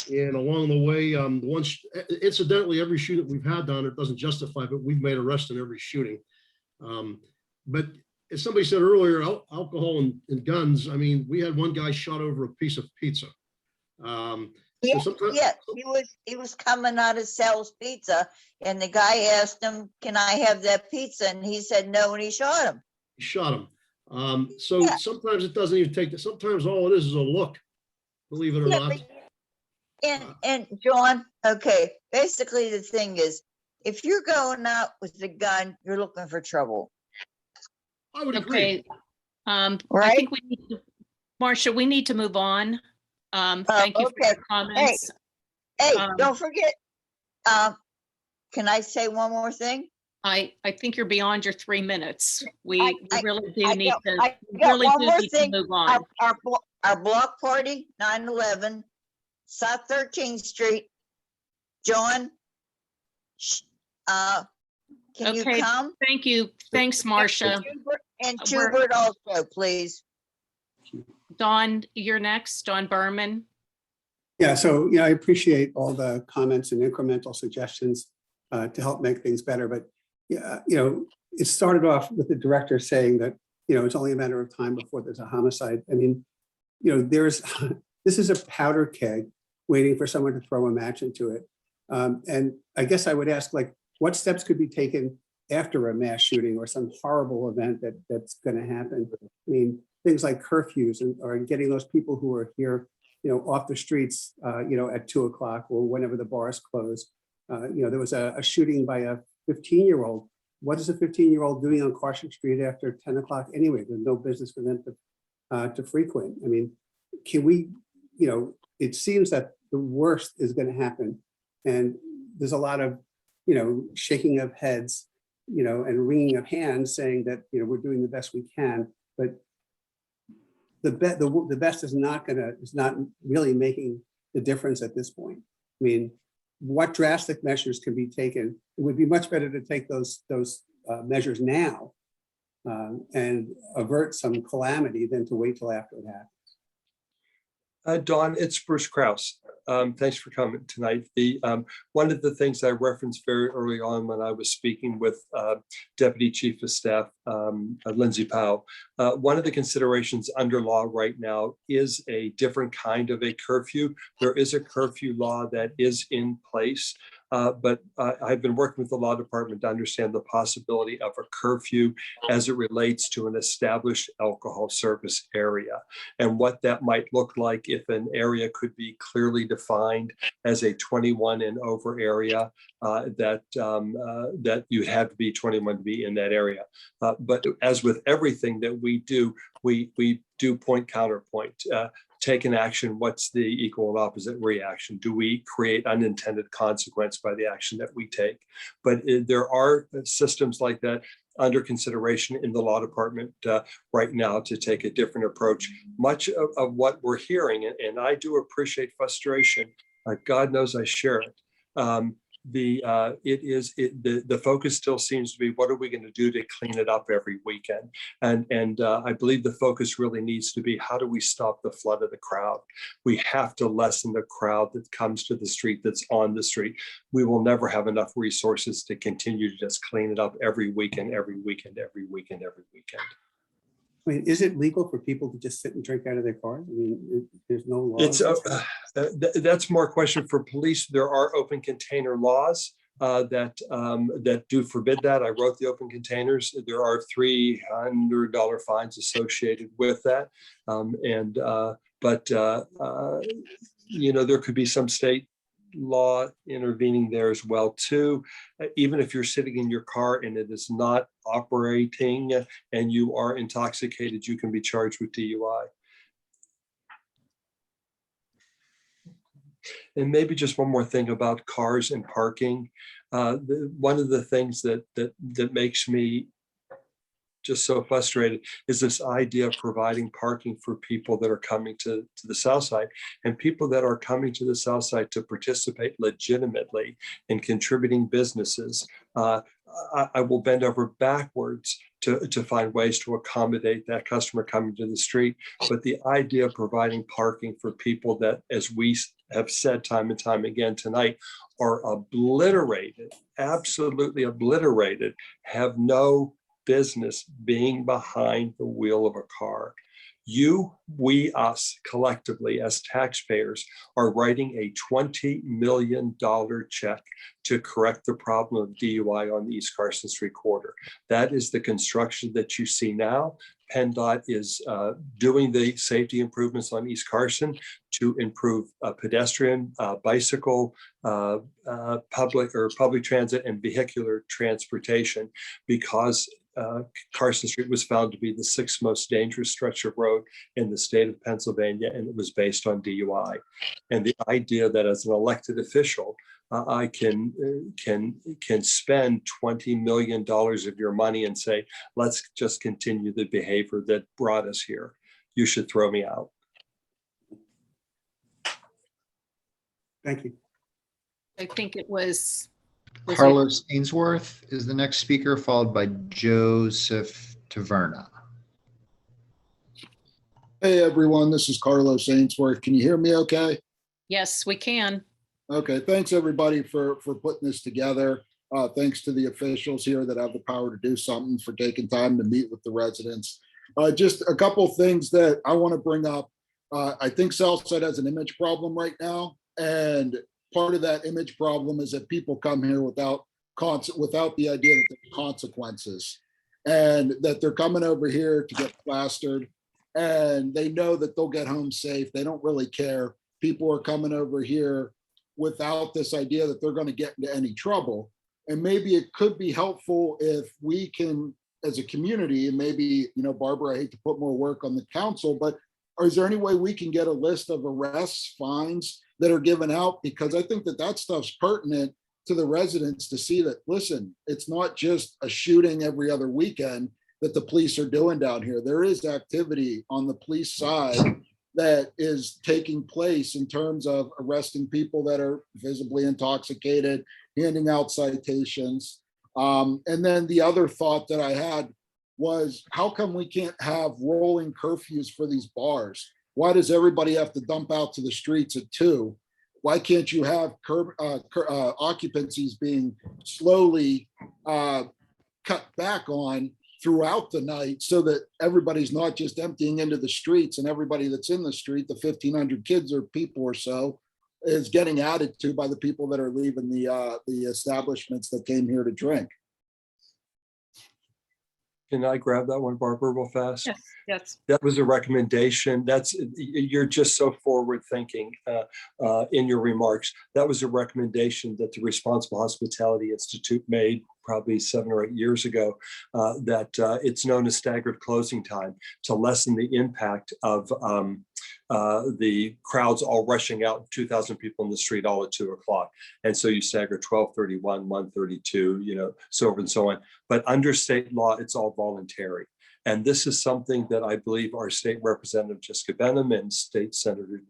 And along the way, incidentally, every shooting we've had down there doesn't justify, but we've made arrests in every shooting. But as somebody said earlier, alcohol and guns, I mean, we had one guy shot over a piece of pizza. Yeah, he was coming out of Sal's Pizza, and the guy asked him, "Can I have that pizza?" And he said no, and he shot him. He shot him. Sometimes it doesn't even take that. Sometimes all it is a look, believe it or not. And John, okay, basically the thing is, if you're going out with a gun, you're looking for trouble. I would agree. I Right? think we need to, Marcia, we need to move on. Thank you for your comments. Hey, don't forget, can I say one more thing? I think you're beyond your 3 minutes. We really do need to move on. Our block party, 9/11, South 13th Street. John, can you come? Thank you. Thanks, Marcia. And Schubert also, please. Dawn, you're next. Dawn Berman. Yeah, so I appreciate all the comments and incremental suggestions to help make things better. But it started off with the director saying that it's only a matter of time before there's a homicide. I mean, this is a powder keg waiting for someone to throw a match into it. And I guess I would ask, what steps could be taken after a mass shooting or some horrible event that's going to happen? I mean, things like curfews or getting those people who are here, off the streets, at 2 o'clock or whenever the bars close. There was a shooting by a 15-year-old. What is a 15-year-old doing on Carson Street after 10 o'clock anyway? There's no business for them to frequent. I mean, can we, it seems that the worst is going to happen. And there's a lot of, shaking of heads, and wringing of hands saying that, we're doing the best we can. But the best is not really making the difference at this point. I mean, what drastic measures can be taken? It would be much better to take those measures now and avert some calamity than to wait till after it happens. Dawn, it's Bruce Kraus. Thanks for coming tonight. One of the things I referenced very early on when I was speaking with Deputy Chief of Staff Lindsay Powell, one of the considerations under law right now is a different kind of a curfew. There is a curfew law that is in place, but I've been working with the law department to understand the possibility of a curfew as it relates to an established alcohol service area and what that might look like if an area could be clearly defined as a 21 and over area, that you have to be 21 to be in that area. But as with everything that we do point counterpoint. Take an action, what's the equal and opposite reaction? Do we create unintended consequence by the action that we take? But there are systems like that under consideration in the law department right now to take a different approach. Much of what we're hearing, and I do appreciate frustration, God knows I share it. The focus still seems to be, what are we going to do to clean it up every weekend? And I believe the focus really needs to be, how do we stop the flood of the crowd? We have to lessen the crowd that comes to the street, that's on the street. We will never have enough resources to continue to just clean it up every weekend, every weekend, every weekend, every weekend. I mean, is it legal for people to just sit and drink out of their cars? I mean, there's no law. It's that's more a question for police. There are open container laws that do forbid that. I wrote the open containers. There are $300 fines associated with that, you know, there could be some state law intervening there as well too. Even if you're sitting in your car and it is not operating and you are intoxicated, you can be charged with DUI. And maybe just one more thing about cars and parking. One of the things that makes me just so frustrated is this idea of providing parking for people that are coming to the South Side, and people that are coming to the South Side to participate legitimately in contributing businesses. I will bend over backwards to find ways to accommodate that customer coming to the street. But the idea of providing parking for people that, as we have said time and time again tonight, are obliterated, absolutely obliterated, have no business being behind the wheel of a car. You, we, us, collectively as taxpayers are writing a $20 million check to correct the problem of DUI on the East Carson Street corridor. That is the construction that you see now. PennDOT is doing the safety improvements on East Carson to improve pedestrian, bicycle, public transit and vehicular transportation, because Carson Street was found to be the 6th most dangerous stretch of road in the state of Pennsylvania, and it was based on DUI. And the idea that as an elected official, I can spend $20 million of your money and say, let's just continue the behavior that brought us here. You should throw me out. Thank you. I think it was Carlos Ainsworth is the next speaker, followed by Joseph Taverna. Hey everyone, this is Carlos Ainsworth. Can you hear me okay? Yes, we can. Okay, thanks everybody for putting this together. Thanks to the officials here that have the power to do something, for taking time to meet with the residents. Just a couple things that I want to bring up. I think Southside has an image problem right now, and part of that image problem is that people come here without the idea that there are consequences, and that they're coming over here to get plastered, and they know that they'll get home safe. They don't really care. People are coming over here without this idea that they're going to get into any trouble. And maybe it could be helpful if we can, as a community, and maybe, you know, Barbara, I hate to put more work on the council, but is there any way we can get a list of arrests, fines that are given out? Because I think that stuff's pertinent to the residents to see that, listen, it's not just a shooting every other weekend that the police are doing down here. There is activity on the police side that is taking place in terms of arresting people that are visibly intoxicated, handing out citations. And then the other thought that I had was, how come we can't have rolling curfews for these bars? Why does everybody have to dump out to the streets at 2? Why can't you have occupancies being slowly cut back on throughout the night, so that everybody's not just emptying into the streets, and everybody that's in the street, the 1,500 kids or people or so, is getting added to by the people that are leaving the establishments that came here to drink? Can I grab that one, Barbara, real fast? Yes, yes. That was a recommendation. You're just so forward thinking in your remarks. That was a recommendation that the Responsible Hospitality Institute made probably 7 or 8 years ago, that it's known as staggered closing time, to lessen the impact of the crowds all rushing out, 2,000 people in the street all at 2 o'clock. And so you stagger 12:31, 1:32, you know, so on and so on. But under state law, it's all voluntary. And this is something that I believe our state representative Jessica Benham and State Senator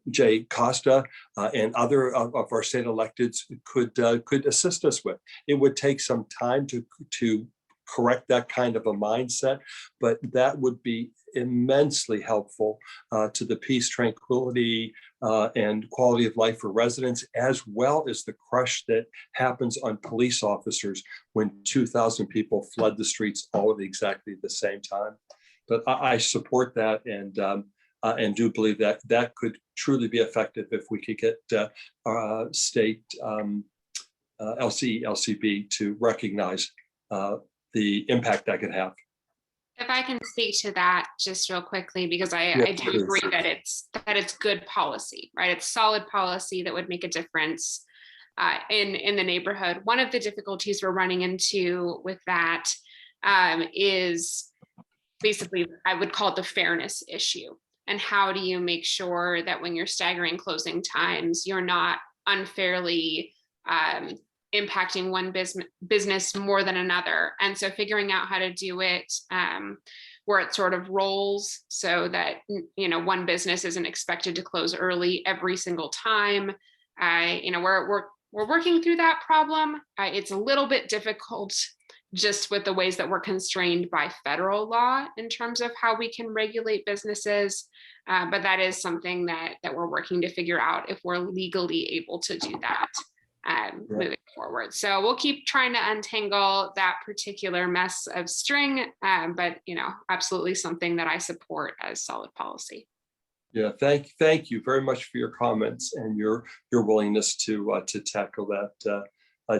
Jay Costa and other of our state electeds could assist us with. It would take some time to correct that kind of a mindset, but that would be immensely helpful to the peace, tranquility, and quality of life for residents, as well as the crush that happens on police officers when 2,000 people flood the streets all at exactly the same time. But I support that, and do believe that that could truly be effective if we could get state LCE, LCB to recognize the impact that could have. If I can speak to that just real quickly, because I do please. agree that it's good policy, right? It's solid policy that would make a difference in the neighborhood. One of the difficulties we're running into with that is basically, I would call it the fairness issue. And how do you make sure that when you're staggering closing times, you're not unfairly impacting one business more than another? And so figuring out how to do it where it sort of rolls so that, one business isn't expected to close early every single time. We're working through that problem. It's a little bit difficult just with the ways that we're constrained by federal law in terms of how we can regulate businesses. But that is something that we're working to figure out if we're legally able to do that moving forward. So we'll keep trying to untangle that particular mess of string, but absolutely something that I support as solid policy. Yeah, thank you very much for your comments and your willingness to tackle that. I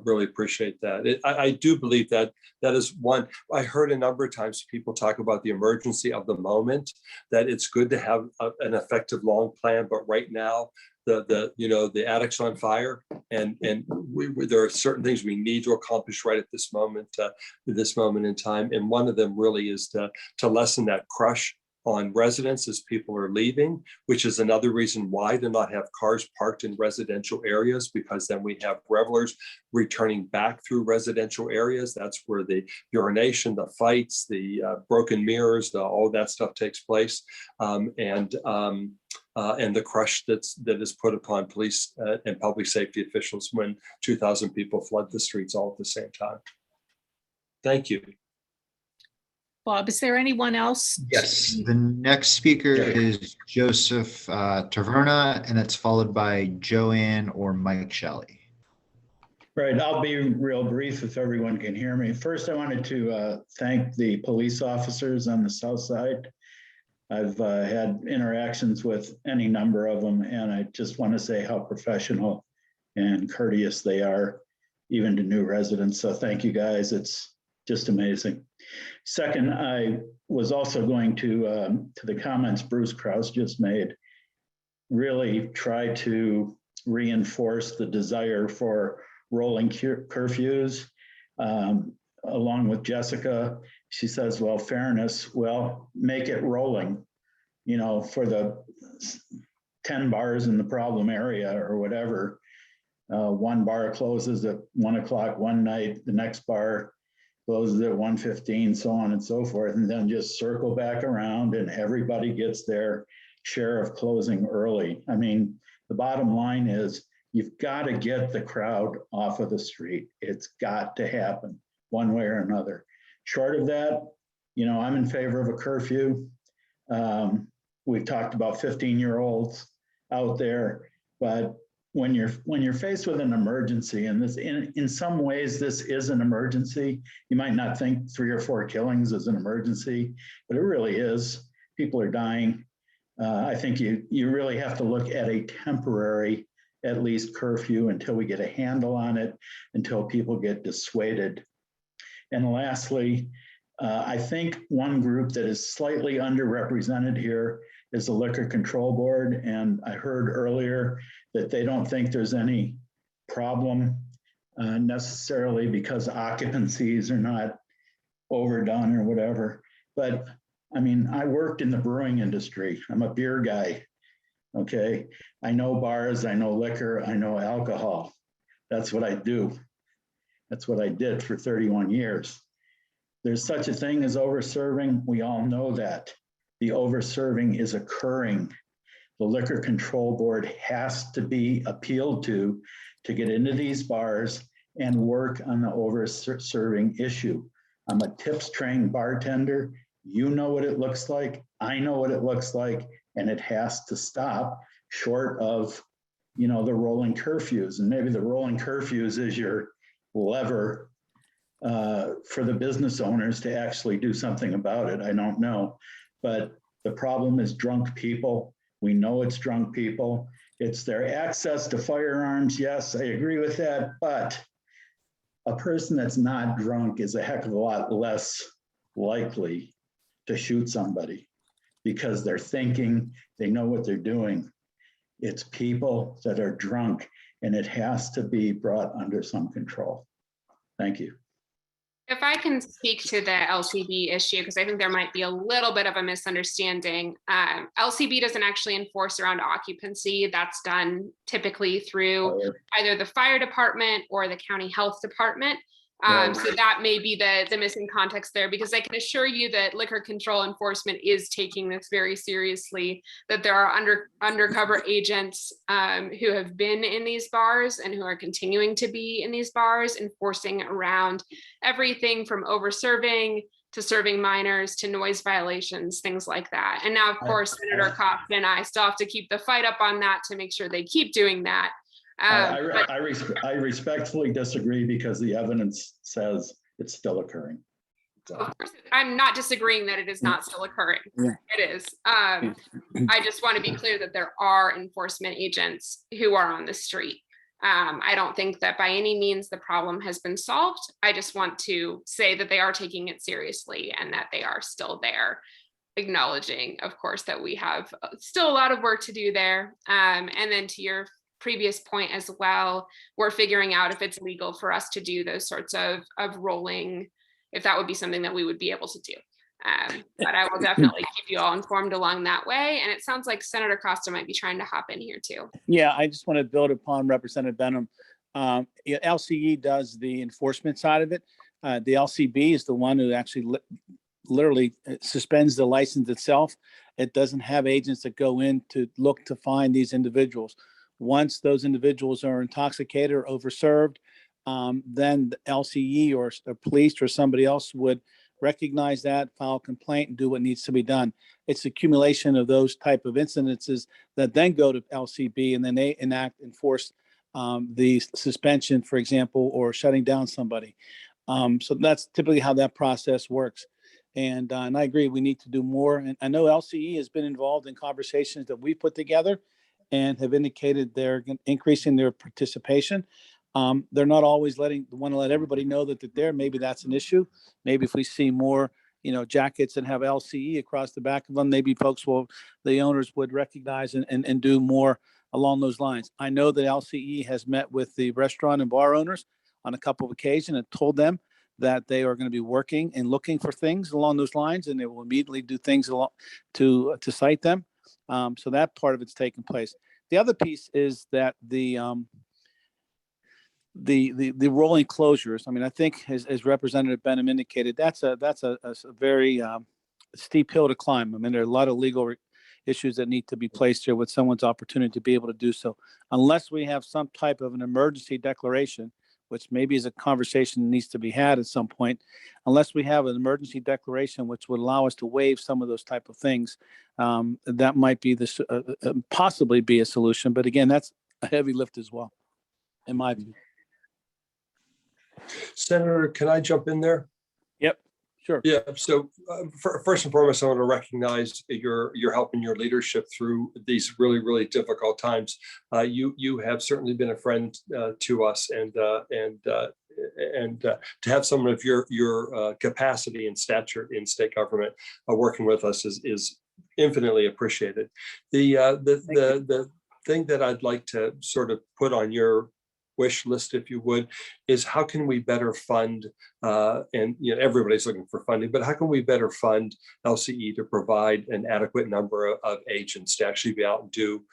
really appreciate that. I do believe that is one. I heard a number of times people talk about the emergency of the moment, that it's good to have an effective long plan, but right now the attic's on fire, and there are certain things we need to accomplish right at this moment in time, and one of them really is to lessen that crush on residents as people are leaving, which is another reason why to not have cars parked in residential areas, because then we have revelers returning back through residential areas. That's where the urination, the fights, the broken mirrors, all that stuff takes place, and the crush that is put upon police and public safety officials when 2,000 people flood the streets all at the same time. Thank you. Bob, is there anyone else? Yes, the next speaker is Joseph Taverna, and that's followed by Joanne or Mike Shelley. Right, I'll be real brief if everyone can hear me. First, I wanted to thank the police officers on the south side. I've had interactions with any number of them, and I just want to say how professional and courteous they are, even to new residents. So thank you guys. It's just amazing. Second, I was also going to the comments Bruce Krause just made, really try to reinforce the desire for rolling curfews. Along with Jessica, she says, well, fairness, well, make it rolling, for the 10 bars in the problem area or whatever. One bar closes at 1 o'clock one night, the next bar closes at 1:15, so on and so forth, and then just circle back around and everybody gets their share of closing early. I mean, the bottom line is you've got to get the crowd off of the street. It's got to happen one way or another. Short of that, I'm in favor of a curfew. We've talked about 15-year-olds out there, but when you're faced with an emergency, and this in some ways this is an emergency, you might not think 3 or 4 killings is an emergency, but it really is. People are dying. I think you really have to look at a temporary, at least, curfew until we get a handle on it, until people get dissuaded. And lastly, I think one group that is slightly underrepresented here is the Liquor Control Board. And I heard earlier that they don't think there's any problem necessarily because occupancies are not overdone or whatever. But I mean, I worked in the brewing industry. I'm a beer guy, okay? I know bars, I know liquor, I know alcohol. That's what I do. That's what I did for 31 years. There's such a thing as over-serving. We all know that. The over-serving is occurring. The Liquor Control Board has to be appealed to get into these bars and work on the over-serving issue. I'm a tips trained bartender. You know what it looks like. I know what it looks like, and it has to stop short of, the rolling curfews. And maybe the rolling curfews is your lever for the business owners to actually do something about it. I don't know. But the problem is drunk people. We know it's drunk people. It's their access to firearms. Yes, I agree with that. But a person that's not drunk is a heck of a lot less likely to shoot somebody because they're thinking, they know what they're doing. It's people that are drunk, and it has to be brought under some control. Thank you. If I can speak to the LCB issue, because I think there might be a little bit of a misunderstanding. LCB doesn't actually enforce around occupancy. That's done typically through either the fire department or the county health department. So that may be the missing context there, because I can assure you that liquor control enforcement is taking this very seriously, that there are undercover agents who have been in these bars and who are continuing to be in these bars, enforcing around everything from over serving to serving minors to noise violations, things like that. And now, of course, Senator Coffin and I still have to keep the fight up on that to make sure they keep doing that. I respectfully disagree because the evidence says it's still occurring. So. Of course, I'm not disagreeing that it is not still occurring. Yeah. It is. I just want to be clear that there are enforcement agents who are on the street. I don't think that by any means the problem has been solved. I just want to say that they are taking it seriously and that they are still there, acknowledging, of course, that we have still a lot of work to do there. And then to your previous point as well, we're figuring out if it's legal for us to do those sorts of rolling, if that would be something that we would be able to do. But I will definitely keep you all informed along that way. And it sounds like Senator Costa might be trying to hop in here too. Yeah, I just want to build upon Representative Benham. LCE does the enforcement side of it. The LCB is the one who actually literally suspends the license itself. It doesn't have agents that go in to look to find these individuals. Once those individuals are intoxicated or overserved, then the LCE or police or somebody else would recognize that, file a complaint, and do what needs to be done. It's accumulation of those type of incidences that then go to LCB, and then they enforce the suspension, for example, or shutting down somebody. So that's typically how that process works. And I agree, we need to do more. And I know LCE has been involved in conversations that we put together and have indicated they're increasing their participation. They're not always want to let everybody know that they're there. Maybe that's an issue. Maybe if we see more, jackets that have LCE across the back of them, maybe the owners would recognize and do more along those lines. I know that LCE has met with the restaurant and bar owners on a couple of occasions and told them that they are going to be working and looking for things along those lines, and they will immediately do things to cite them. So that part of it's taking place. The other piece is that the rolling closures. I mean, I think as Representative Benham indicated, that's a very steep hill to climb. I mean, there are a lot of legal issues that need to be placed here with someone's opportunity to be able to do so. Unless we have some type of an emergency declaration, which maybe is a conversation that needs to be had at some point, unless we have an emergency declaration which would allow us to waive some of those type of things, that might be possibly be a solution. But again, that's a heavy lift as well, in my view. Senator, can I jump in there? Yep, sure. Yeah. So first and foremost, I want to recognize your help and your leadership through these really, really difficult times. You have certainly been a friend to us, and to have someone of your capacity and stature in state government working with us is infinitely appreciated. The thing that I'd like to sort of put on your wish list, if you would, is how can we better fund, and everybody's looking for funding, but how can we better fund LCE to provide an adequate number of agents to actually be out and do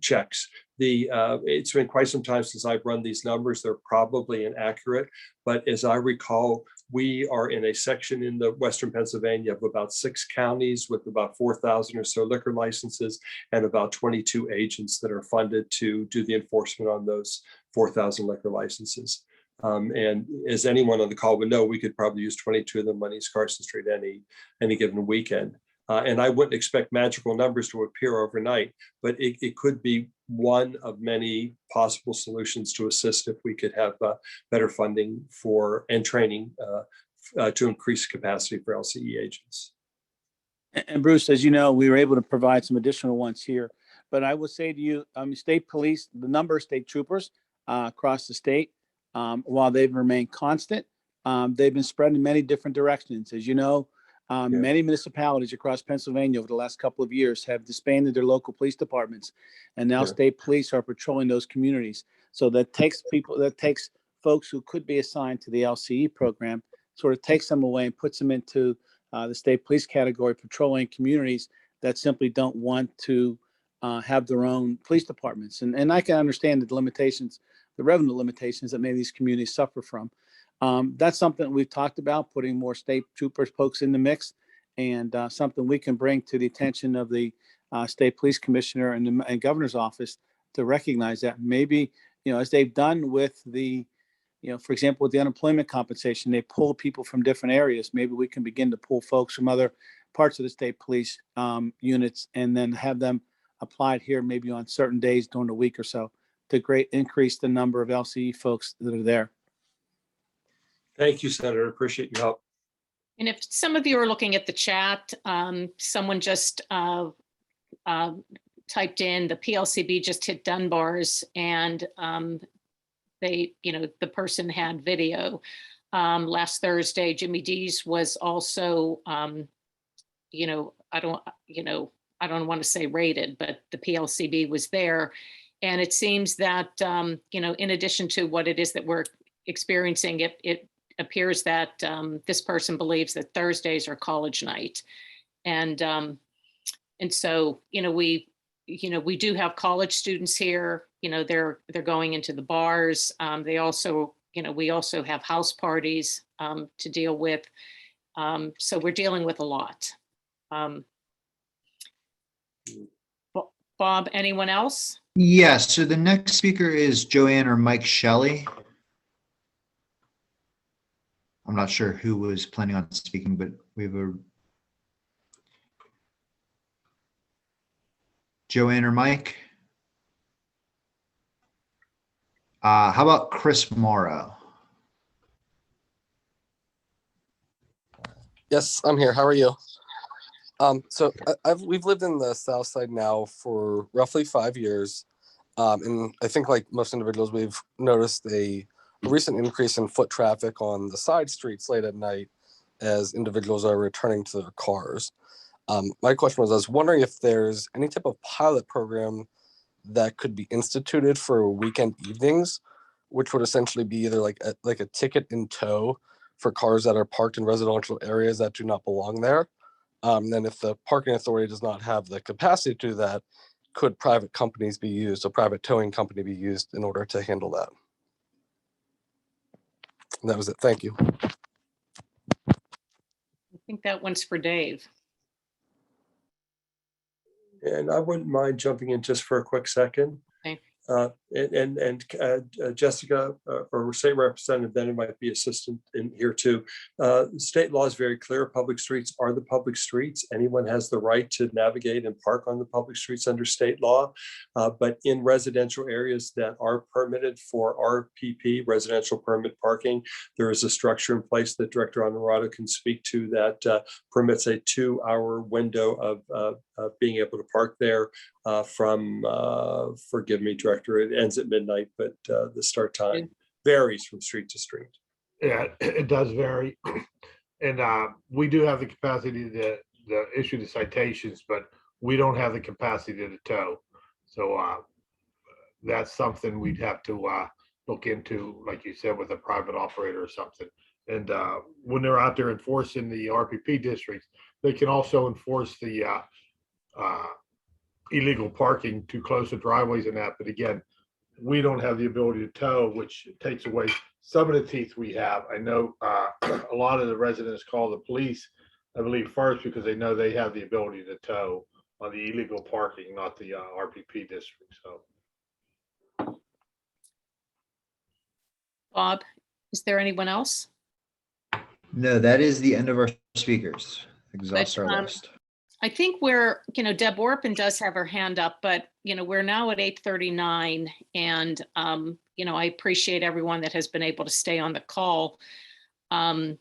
checks? It's been quite some time since I've run these numbers. They're probably inaccurate, but as I recall, we are in a section in the Western Pennsylvania of about 6 counties with about 4,000 or so liquor licenses and about 22 agents that are funded to do the enforcement on those 4,000 liquor licenses. And as anyone on the call would know, we could probably use 22 of them on East Carson Street any given weekend. And I wouldn't expect magical numbers to appear overnight, but it could be one of many possible solutions to assist if we could have better funding for and training to increase capacity for LCE agents. And Bruce, as you know, we were able to provide some additional ones here. But I would say to you, state police, the number of state troopers across the state, while they've remained constant, they've been spread in many different directions. As you know, many municipalities across Pennsylvania over the last couple of years have disbanded their local police departments, and now state police are patrolling those communities. So that takes folks who could be assigned to the LCE program, sort of takes them away and puts them into the state police category, patrolling communities that simply don't want to have their own police departments. And I can understand the limitations, the revenue limitations that many of these communities suffer from. That's something we've talked about, putting more state troopers folks in the mix, and something we can bring to the attention of the state police commissioner and governor's office to recognize that. Maybe, as they've done with the, for example, with the unemployment compensation, they pull people from different areas. Maybe we can begin to pull folks from other parts of the state police units and then have them applied here maybe on certain days during the week or so to increase the number of LCE folks that are there. Thank you, Senator. Appreciate your help. And if some of you are looking at the chat, someone just typed in the PLCB just hit Dunbar's, and the person had video. Last Thursday, Jimmy D's was also, I don't want to say raided, but the PLCB was there. And it seems that, in addition to what it is that we're experiencing, it appears that this person believes that Thursdays are college night. And so, we do have college students here. They're going into the bars. They also, we also have house parties to deal with. So we're dealing with a lot. Bob, anyone else? Yes, so the next speaker is Joanne or Mike Shelley. I'm not sure who was planning on speaking, but we have a Joanne or Mike. How about Chris Morrow? Yes, I'm here. How are you? So we've lived in the South Side now for roughly 5 years. And I think like most individuals, we've noticed a recent increase in foot traffic on the side streets late at night as individuals are returning to their cars. My question was, I was wondering if there's any type of pilot program that could be instituted for weekend evenings, which would essentially be either like a ticket in tow for cars that are parked in residential areas that do not belong there. Then if the parking authority does not have the capacity to do that, could private companies be used, a private towing company be used in order to handle that? And that was it. Thank you. I think that one's for Dave. And I wouldn't mind jumping in just for a quick second. Okay. Jessica or State Representative Bennett might be assistant in here too. State law is very clear. Public streets are the public streets. Anyone has the right to navigate and park on the public streets under state law. But in residential areas that are permitted for RPP, residential permit parking, there is a structure in place that Director Honorado can speak to that permits a 2-hour window of being able to park there from, forgive me, Director, it ends at midnight, but the start time varies from street to street. Yeah, it does vary. And we do have the capacity to issue the citations, but we don't have the capacity to tow. So that's something we'd have to look into, like you said, with a private operator or something. And when they're out there enforcing the RPP districts, they can also enforce the illegal parking too close to driveways and that. But again, we don't have the ability to tow, which takes away some of the teeth we have. I know a lot of the residents call the police, I believe, first because they know they have the ability to tow on the illegal parking, not the RPP district. So. Bob, is there anyone else? No, that is the end of our speakers. Exhaust our But, list. I think Deb Orpin does have her hand up, but, we're now at 8:39 and, I appreciate everyone that has been able to stay on the call. And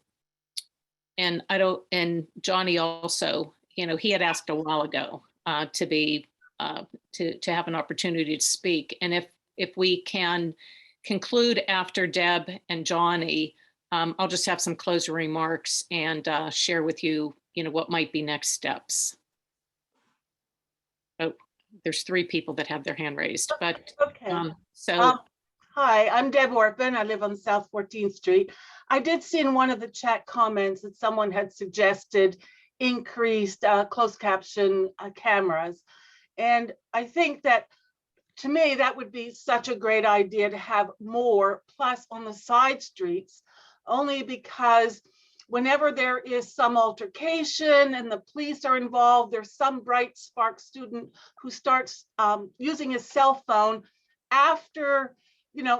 Johnny also, he had asked a while ago to have an opportunity to speak. And if we can conclude after Deb and Johnny, I'll just have some closing remarks and share with you, what might be next steps. Oh, there's 3 people that have their hand raised, but Okay. so. Hi, I'm Deb Orpin. I live on South 14th Street. I did see in one of the chat comments that someone had suggested increased closed caption cameras. And I think that, to me, that would be such a great idea to have more, plus on the side streets, only because whenever there is some altercation and the police are involved, there's some bright spark student who starts using his cell phone after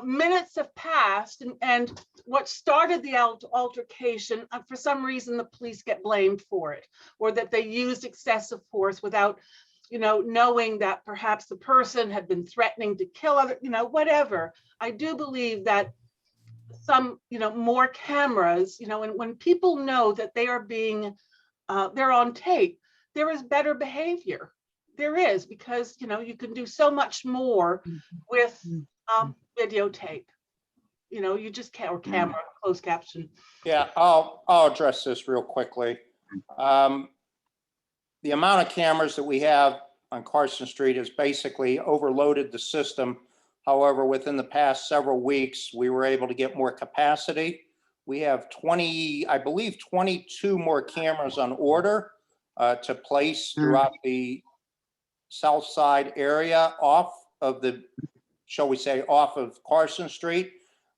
minutes have passed, and what started the altercation, for some reason the police get blamed for it, or that they used excessive force without knowing that perhaps the person had been threatening to kill other, whatever. I do believe that some, more cameras, and when people know that they are being, they're on tape, there is better behavior. There is, because, you can do so much more with videotape. You just can't, or camera, closed caption. Yeah, I'll address this real quickly. The amount of cameras that we have on Carson Street has basically overloaded the system. However, within the past several weeks, we were able to get more capacity. We have 22 more cameras on order to place throughout the south side area off of the, shall we say, off of Carson Street.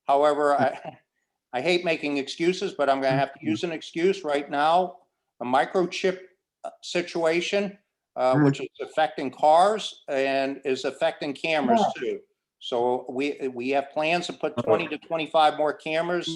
However, I hate making excuses, but I'm going to have to use an excuse right now. A microchip situation, which is affecting cars and is affecting cameras too. So we have plans to put 20 to 25 more cameras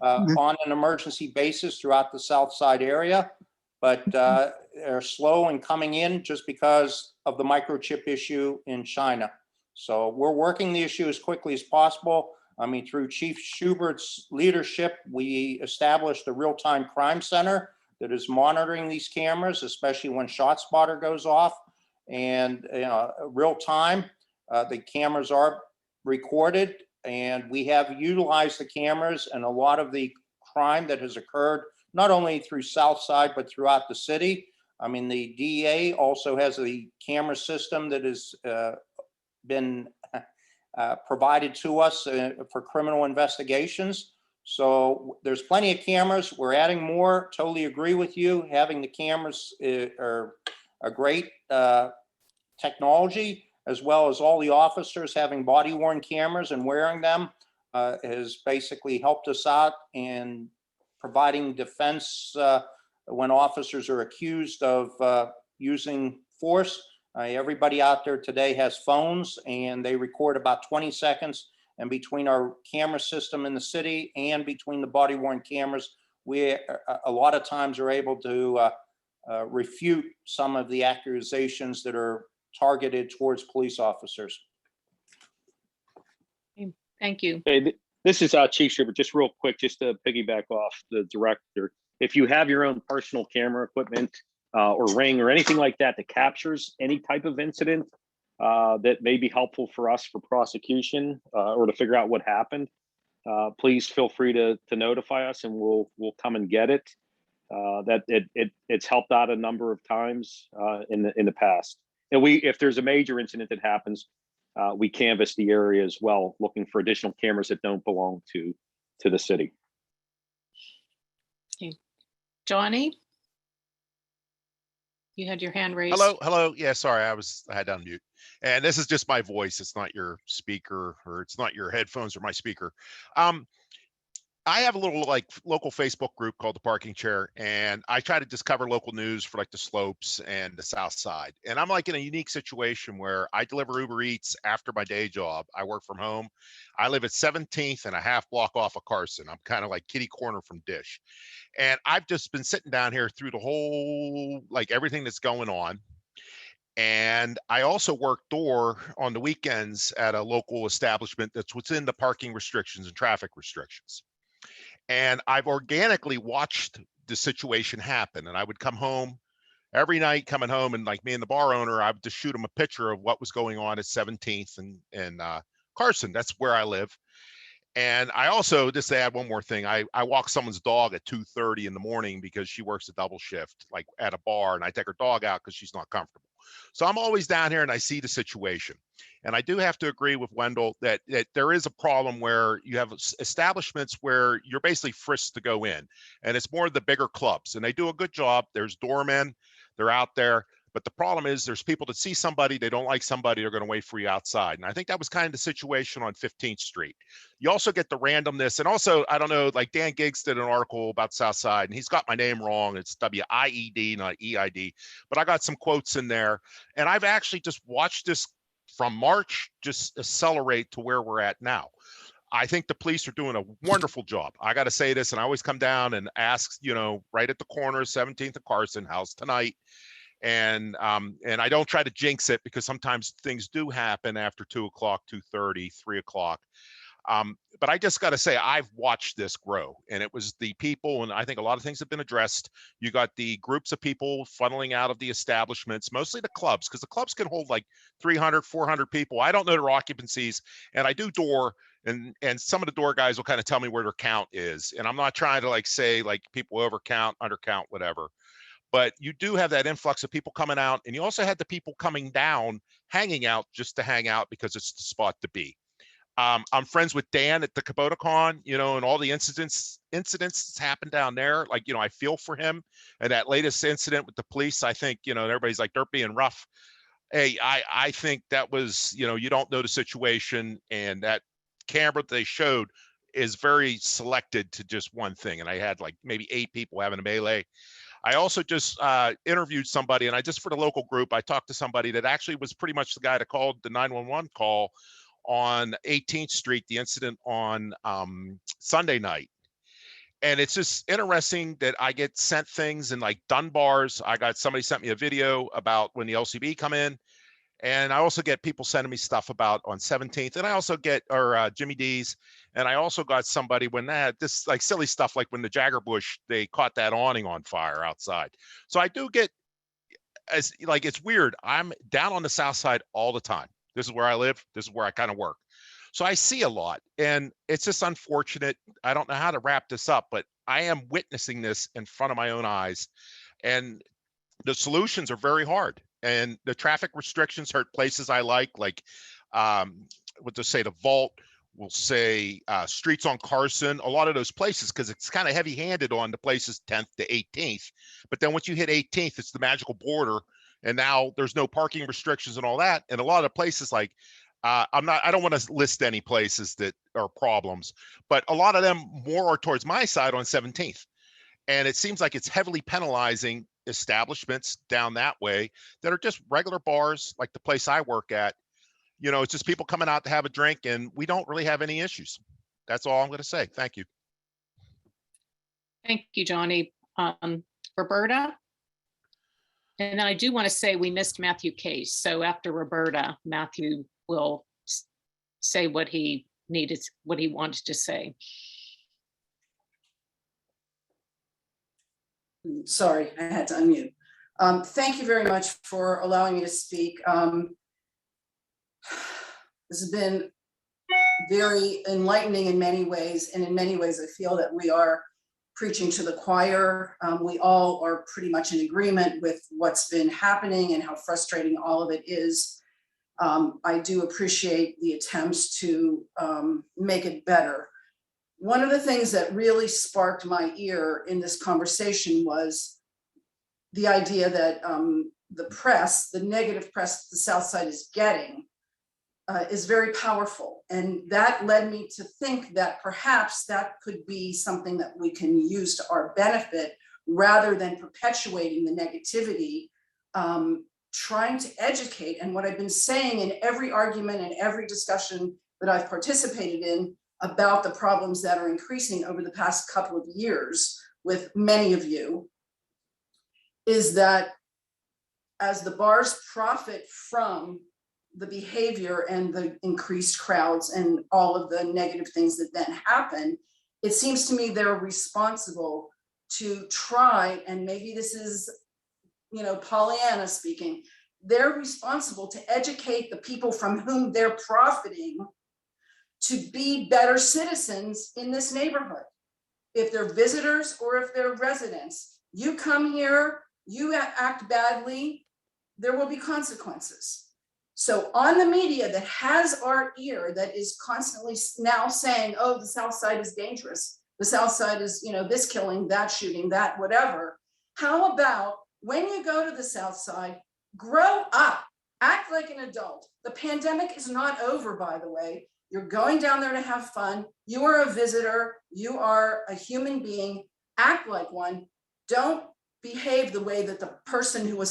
on an emergency basis throughout the south side area, but they're slow in coming in just because of the microchip issue in China. So we're working the issue as quickly as possible. I mean, through Chief Schubert's leadership, we established a real-time crime center that is monitoring these cameras, especially when ShotSpotter goes off. And real time, the cameras are recorded, and we have utilized the cameras and a lot of the crime that has occurred, not only through Southside, but throughout the city. I mean, the DEA also has a camera system that has been provided to us for criminal investigations. So there's plenty of cameras. We're adding more. Totally agree with you. Having the cameras are a great technology, as well as all the officers having body worn cameras and wearing them has basically helped us out in providing defense when officers are accused of using force. Everybody out there today has phones, and they record about 20 seconds. And between our camera system in the city and between the body worn cameras, we a lot of times are able to refute some of the accusations that are targeted towards police officers. Thank you. Hey, this is Chief Schubert. Just real quick, just to piggyback off the director. If you have your own personal camera equipment or Ring or anything like that that captures any type of incident that may be helpful for us for prosecution or to figure out what happened, please feel free to notify us, and we'll come and get it. It's helped out a number of times in the past. And if there's a major incident that happens, we canvass the area as well, looking for additional cameras that don't belong to the city. Okay. Johnny, you had your hand raised. Hello. Yeah, sorry, I had to unmute. And this is just my voice. It's not your speaker, or it's not your headphones or my speaker. I have a little like local Facebook group called the Parking Chair, and I try to just cover local news for like the slopes and the South Side. And I'm like in a unique situation where I deliver Uber Eats after my day job. I work from home. I live at 17th and a half block off of Carson. I'm kind of like kitty corner from Dish. And I've just been sitting down here through the whole, like everything that's going on. And I also work door on the weekends at a local establishment that's within the parking restrictions and traffic restrictions. And I've organically watched the situation happen. And I would come home every night, coming home, and like me and the bar owner, I would just shoot him a picture of what was going on at 17th and Carson. That's where I live. And I also, just to add one more thing, I walk someone's dog at 2:30 in the morning because she works a double shift, like at a bar, and I take her dog out because she's not comfortable. So I'm always down here and I see the situation. And I do have to agree with Wendell that there is a problem where you have establishments where you're basically frisked to go in, and it's more the bigger clubs, and they do a good job. There's doormen, they're out there. But the problem is there's people that see somebody, they don't like somebody, they're going to wait for you outside. And I think that was kind of the situation on 15th Street. You also get the randomness. And also, I don't know, like Dan Giggs did an article about South Side, and he's got my name wrong. It's W-I-E-D, not E-I-D. But I got some quotes in there. And I've actually just watched this from March just accelerate to where we're at now. I think the police are doing a wonderful job. I got to say this, and I always come down and ask, right at the corner, 17th and Carson, how's tonight? And I don't try to jinx it because sometimes things do happen after 2 o'clock, 2:30, 3 o'clock. But I just got to say, I've watched this grow, and it was the people, and I think a lot of things have been addressed. You got the groups of people funneling out of the establishments, mostly the clubs, because the clubs can hold like 300, 400 people. I don't know their occupancies, and I do door, and some of the door guys will kind of tell me where their count is. And I'm not trying to like say like people overcount, undercount, whatever. But you do have that influx of people coming out, and you also had the people coming down, hanging out just to hang out because it's the spot to be. I'm friends with Dan at the KubotaCon, and all the incidents that's happened down there. Like, I feel for him. And that latest incident with the police, I think, everybody's like, they're being rough. Hey, I think that was, you don't know the situation, and that camera they showed is very selected to just one thing. And I had like maybe 8 people having a melee. I also just interviewed somebody, and for the local group, I talked to somebody that actually was pretty much the guy that called the 911 call on 18th Street, the incident on Sunday night. And it's just interesting that I get sent things in like Dunbar's. Somebody sent me a video about when the LCB come in. And I also get people sending me stuff about on 17th. And I also get, Jimmy D's. And I also got somebody when this like silly stuff, like when the Jagger Bush, they caught that awning on fire outside. So I do get, it's weird. I'm down on the South Side all the time. This is where I live. This is where I kind of work. So I see a lot, and it's just unfortunate. I don't know how to wrap this up, but I am witnessing this in front of my own eyes. And the solutions are very hard. And the traffic restrictions hurt places I like what to say, the Vault, we'll say streets on Carson, a lot of those places, because it's kind of heavy handed on the places 10th to 18th. But then once you hit 18th, it's the magical border. And now there's no parking restrictions and all that. And a lot of places like, I don't want to list any places that are problems, but a lot of them more are towards my side on 17th. And it seems like it's heavily penalizing establishments down that way that are just regular bars like the place I work at. It's just people coming out to have a drink, and we don't really have any issues. That's all I'm going to say. Thank you. Thank you, Johnny. Roberta? And then I do want to say we missed Matthew Case. So after Roberta, Matthew will say what he wanted to say. Sorry, I had to unmute. Thank you very much for allowing me to speak. This has been very enlightening in many ways, and in many ways I feel that we are preaching to the choir. We all are pretty much in agreement with what's been happening and how frustrating all of it is. I do appreciate the attempts to make it better. One of the things that really sparked my ear in this conversation was the idea that the press, the negative press the South Side is getting, is very powerful. And that led me to think that perhaps that could be something that we can use to our benefit rather than perpetuating the negativity, trying to educate. And what I've been saying in every argument and every discussion that I've participated in about the problems that are increasing over the past couple of years with many of you is that as the bars profit from the behavior and the increased crowds and all of the negative things that then happen, it seems to me they're responsible to try, and maybe this is, you know, Pollyanna speaking, they're responsible to educate the people from whom they're profiting to be better citizens in this neighborhood. If they're visitors or if they're residents, you come here, you act badly, there will be consequences. So on the media that has our ear, that is constantly now saying, oh, the South Side is dangerous. The South Side is, you know, this killing, that shooting, that whatever. How about when you go to the South Side, grow up, act like an adult. The pandemic is not over, by the way. You're going down there to have fun. You are a visitor. You are a human being. Act like one. Don't behave the way that the person who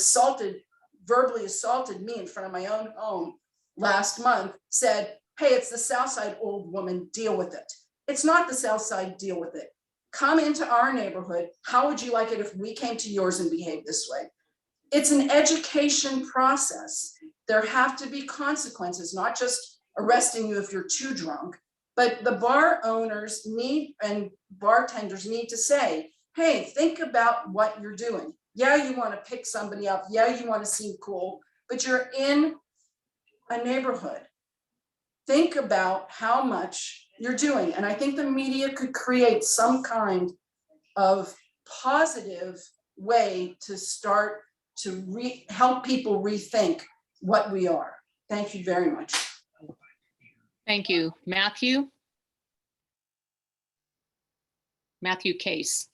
verbally assaulted me in front of my own home last month said, hey, it's the South Side, old woman, deal with it. It's not the South Side, deal with it. Come into our neighborhood. How would you like it if we came to yours and behaved this way? It's an education process. There have to be consequences, not just arresting you if you're too drunk, but the bar owners need and bartenders need to say, hey, think about what you're doing. Yeah, you want to pick somebody up. Yeah, you want to seem cool, but you're in a neighborhood. Think about how much you're doing. And I think the media could create some kind of positive way to start to help people rethink what we are. Thank you very much. Thank you. Matthew? Matthew Case.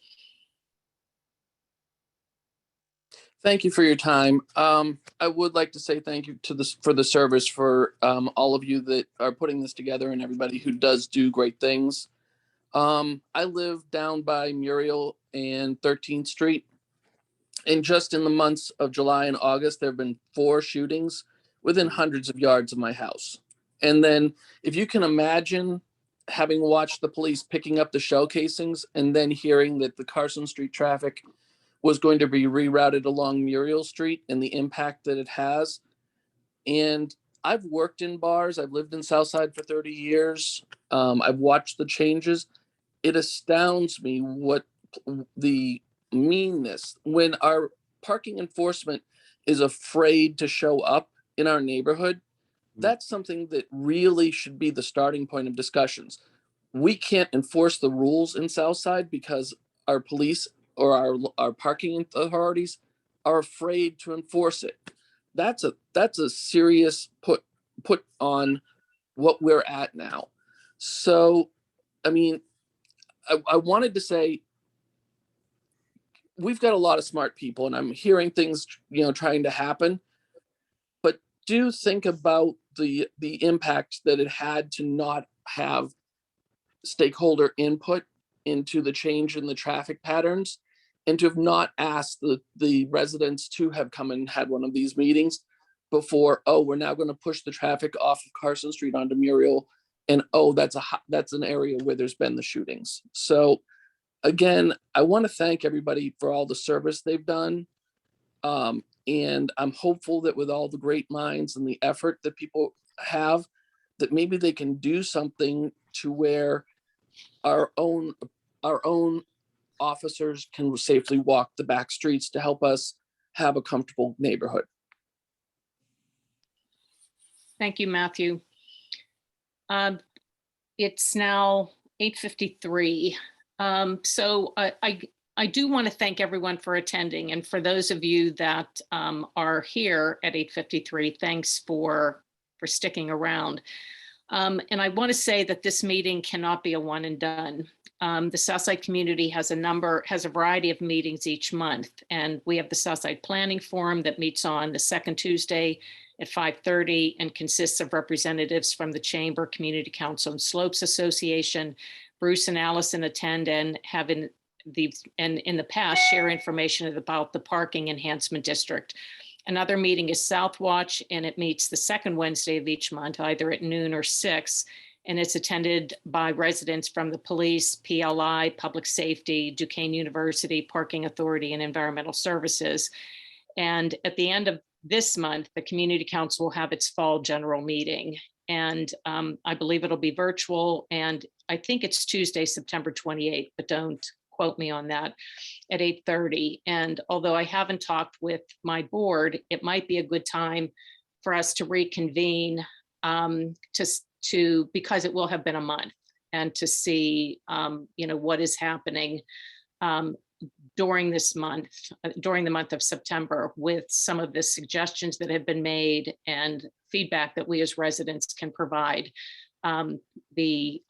Thank you for your time. I would like to say thank you for the service for all of you that are putting this together and everybody who does do great things. I live down by Muriel and 13th Street. And just in the months of July and August, there have been 4 shootings within hundreds of yards of my house. And then if you can imagine having watched the police picking up the shell casings and then hearing that the Carson Street traffic was going to be rerouted along Muriel Street and the impact that it has. And I've worked in bars. I've lived in Southside for 30 years. I've watched the changes. It astounds me what the meanness when our parking enforcement is afraid to show up in our neighborhood. That's something that really should be the starting point of discussions. We can't enforce the rules in Southside because our police or our parking authorities are afraid to enforce it. That's a serious put on what we're at now. So, I mean, I wanted to say, we've got a lot of smart people and I'm hearing things, trying to happen, but do think about the impact that it had to not have stakeholder input into the change in the traffic patterns and to have not asked the residents to have come and had one of these meetings before, oh, we're now going to push the traffic off of Carson Street onto Muriel. And oh, that's an area where there's been the shootings. So again, I want to thank everybody for all the service they've done. And I'm hopeful that with all the great minds and the effort that people have, that maybe they can do something to where our own officers can safely walk the back streets to help us have a comfortable neighborhood. Thank you, Matthew. It's now 8:53. So I do want to thank everyone for attending. And for those of you that are here at 8:53, thanks for sticking around. And I want to say that this meeting cannot be a one and done. The Southside community has a variety of meetings each month. And we have the Southside Planning Forum that meets on the second Tuesday at 5:30 and consists of representatives from the Chamber, Community Council, and Slopes Association. Bruce and Allison attend and have in the past share information about the Parking Enhancement District. Another meeting is South Watch, and it meets the second Wednesday of each month, either at noon or 6. And it's attended by residents from the police, PLI, Public Safety, Duquesne University, Parking Authority, and Environmental Services. And at the end of this month, the Community Council will have its fall general meeting. And I believe it'll be virtual. And I think it's Tuesday, September 28th, but don't quote me on that, at 8:30. And although I haven't talked with my board, it might be a good time for us to reconvene because it will have been a month, and to see, what is happening during this month, during the month of September, with some of the suggestions that have been made and feedback that we as residents can provide the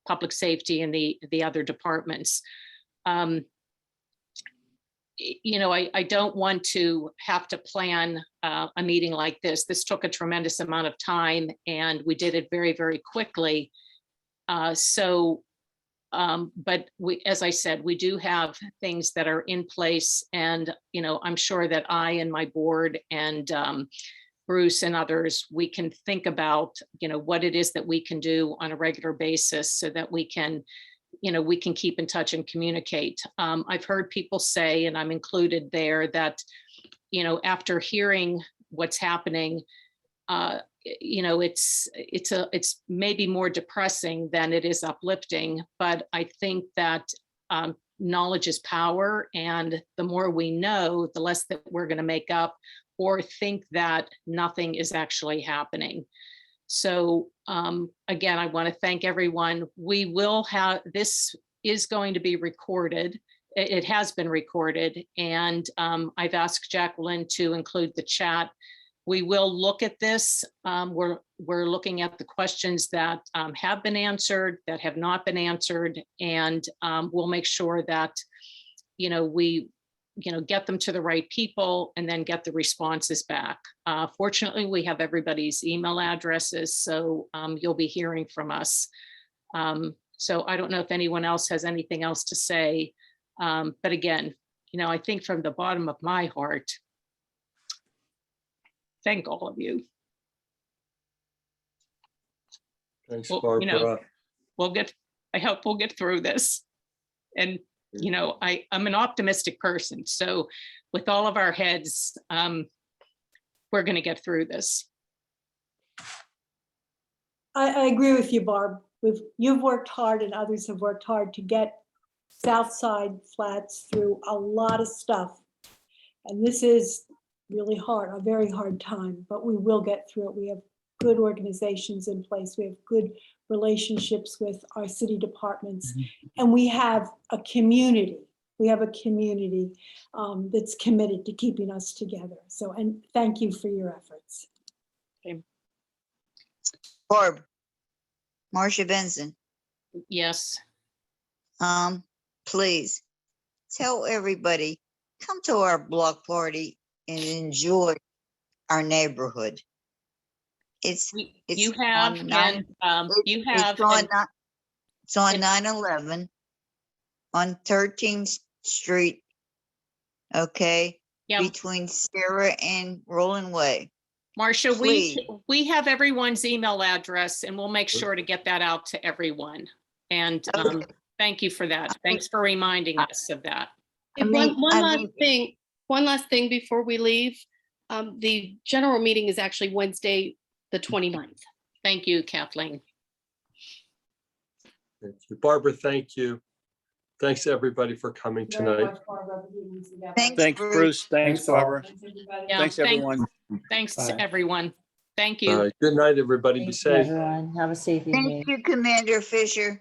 public safety and the other departments. I don't want to have to plan a meeting like this. This took a tremendous amount of time, and we did it very, very quickly. But as I said, we do have things that are in place, and I'm sure that I and my board and Bruce and others, we can think about what it is that we can do on a regular basis so that we can keep in touch and communicate. I've heard people say, and I'm included there, that after hearing what's happening, it's maybe more depressing than it is uplifting. But I think that knowledge is power, and the more we know, the less that we're going to make up or think that nothing is actually happening. So again, I want to thank everyone. We will have, this is going to be recorded. It has been recorded, and I've asked Jacqueline to include the chat. We will look at this. We're looking at the questions that have been answered, that have not been answered, and we'll make sure that we get them to the right people and then get the responses back. Fortunately, we have everybody's email addresses, so you'll be hearing from us. So I don't know if anyone else has anything else to say, but again, I think from the bottom of my heart, thank all of you. Thanks, Well, Barbara. I hope we'll get through this. And I'm an optimistic person. So with all of our heads, we're going to get through this. I agree with you, Barb. You've worked hard, and others have worked hard to get Southside Flats through a lot of stuff. And this is really hard, a very hard time, but we will get through it. We have good organizations in place. We have good relationships with our city departments, and we have a community. We have a community that's committed to keeping us together. So, and thank you for your efforts. Okay. Barb, Marcia Benson. Yes. Please tell everybody, come to our block party and enjoy our neighborhood. It's on 9/11 on 13th Street. Okay. Yep. Between Sarah and Roland Way. Marcia, Please. we have everyone's email address, and we'll make sure to get that out to everyone. And thank you for that. Thanks for reminding us of that. One last thing before we leave. The general meeting is actually Wednesday, the 29th. Thank you, Kathleen. Thank you. Barbara, thank you. Thanks everybody for coming tonight. Thanks, Bruce. Thanks, Barbara. Yeah, Thanks, everyone. Thanks Bye. to everyone. Thank you. All right. Good night, everybody. Be safe. Have a safe evening. Thank you, Commander Fisher.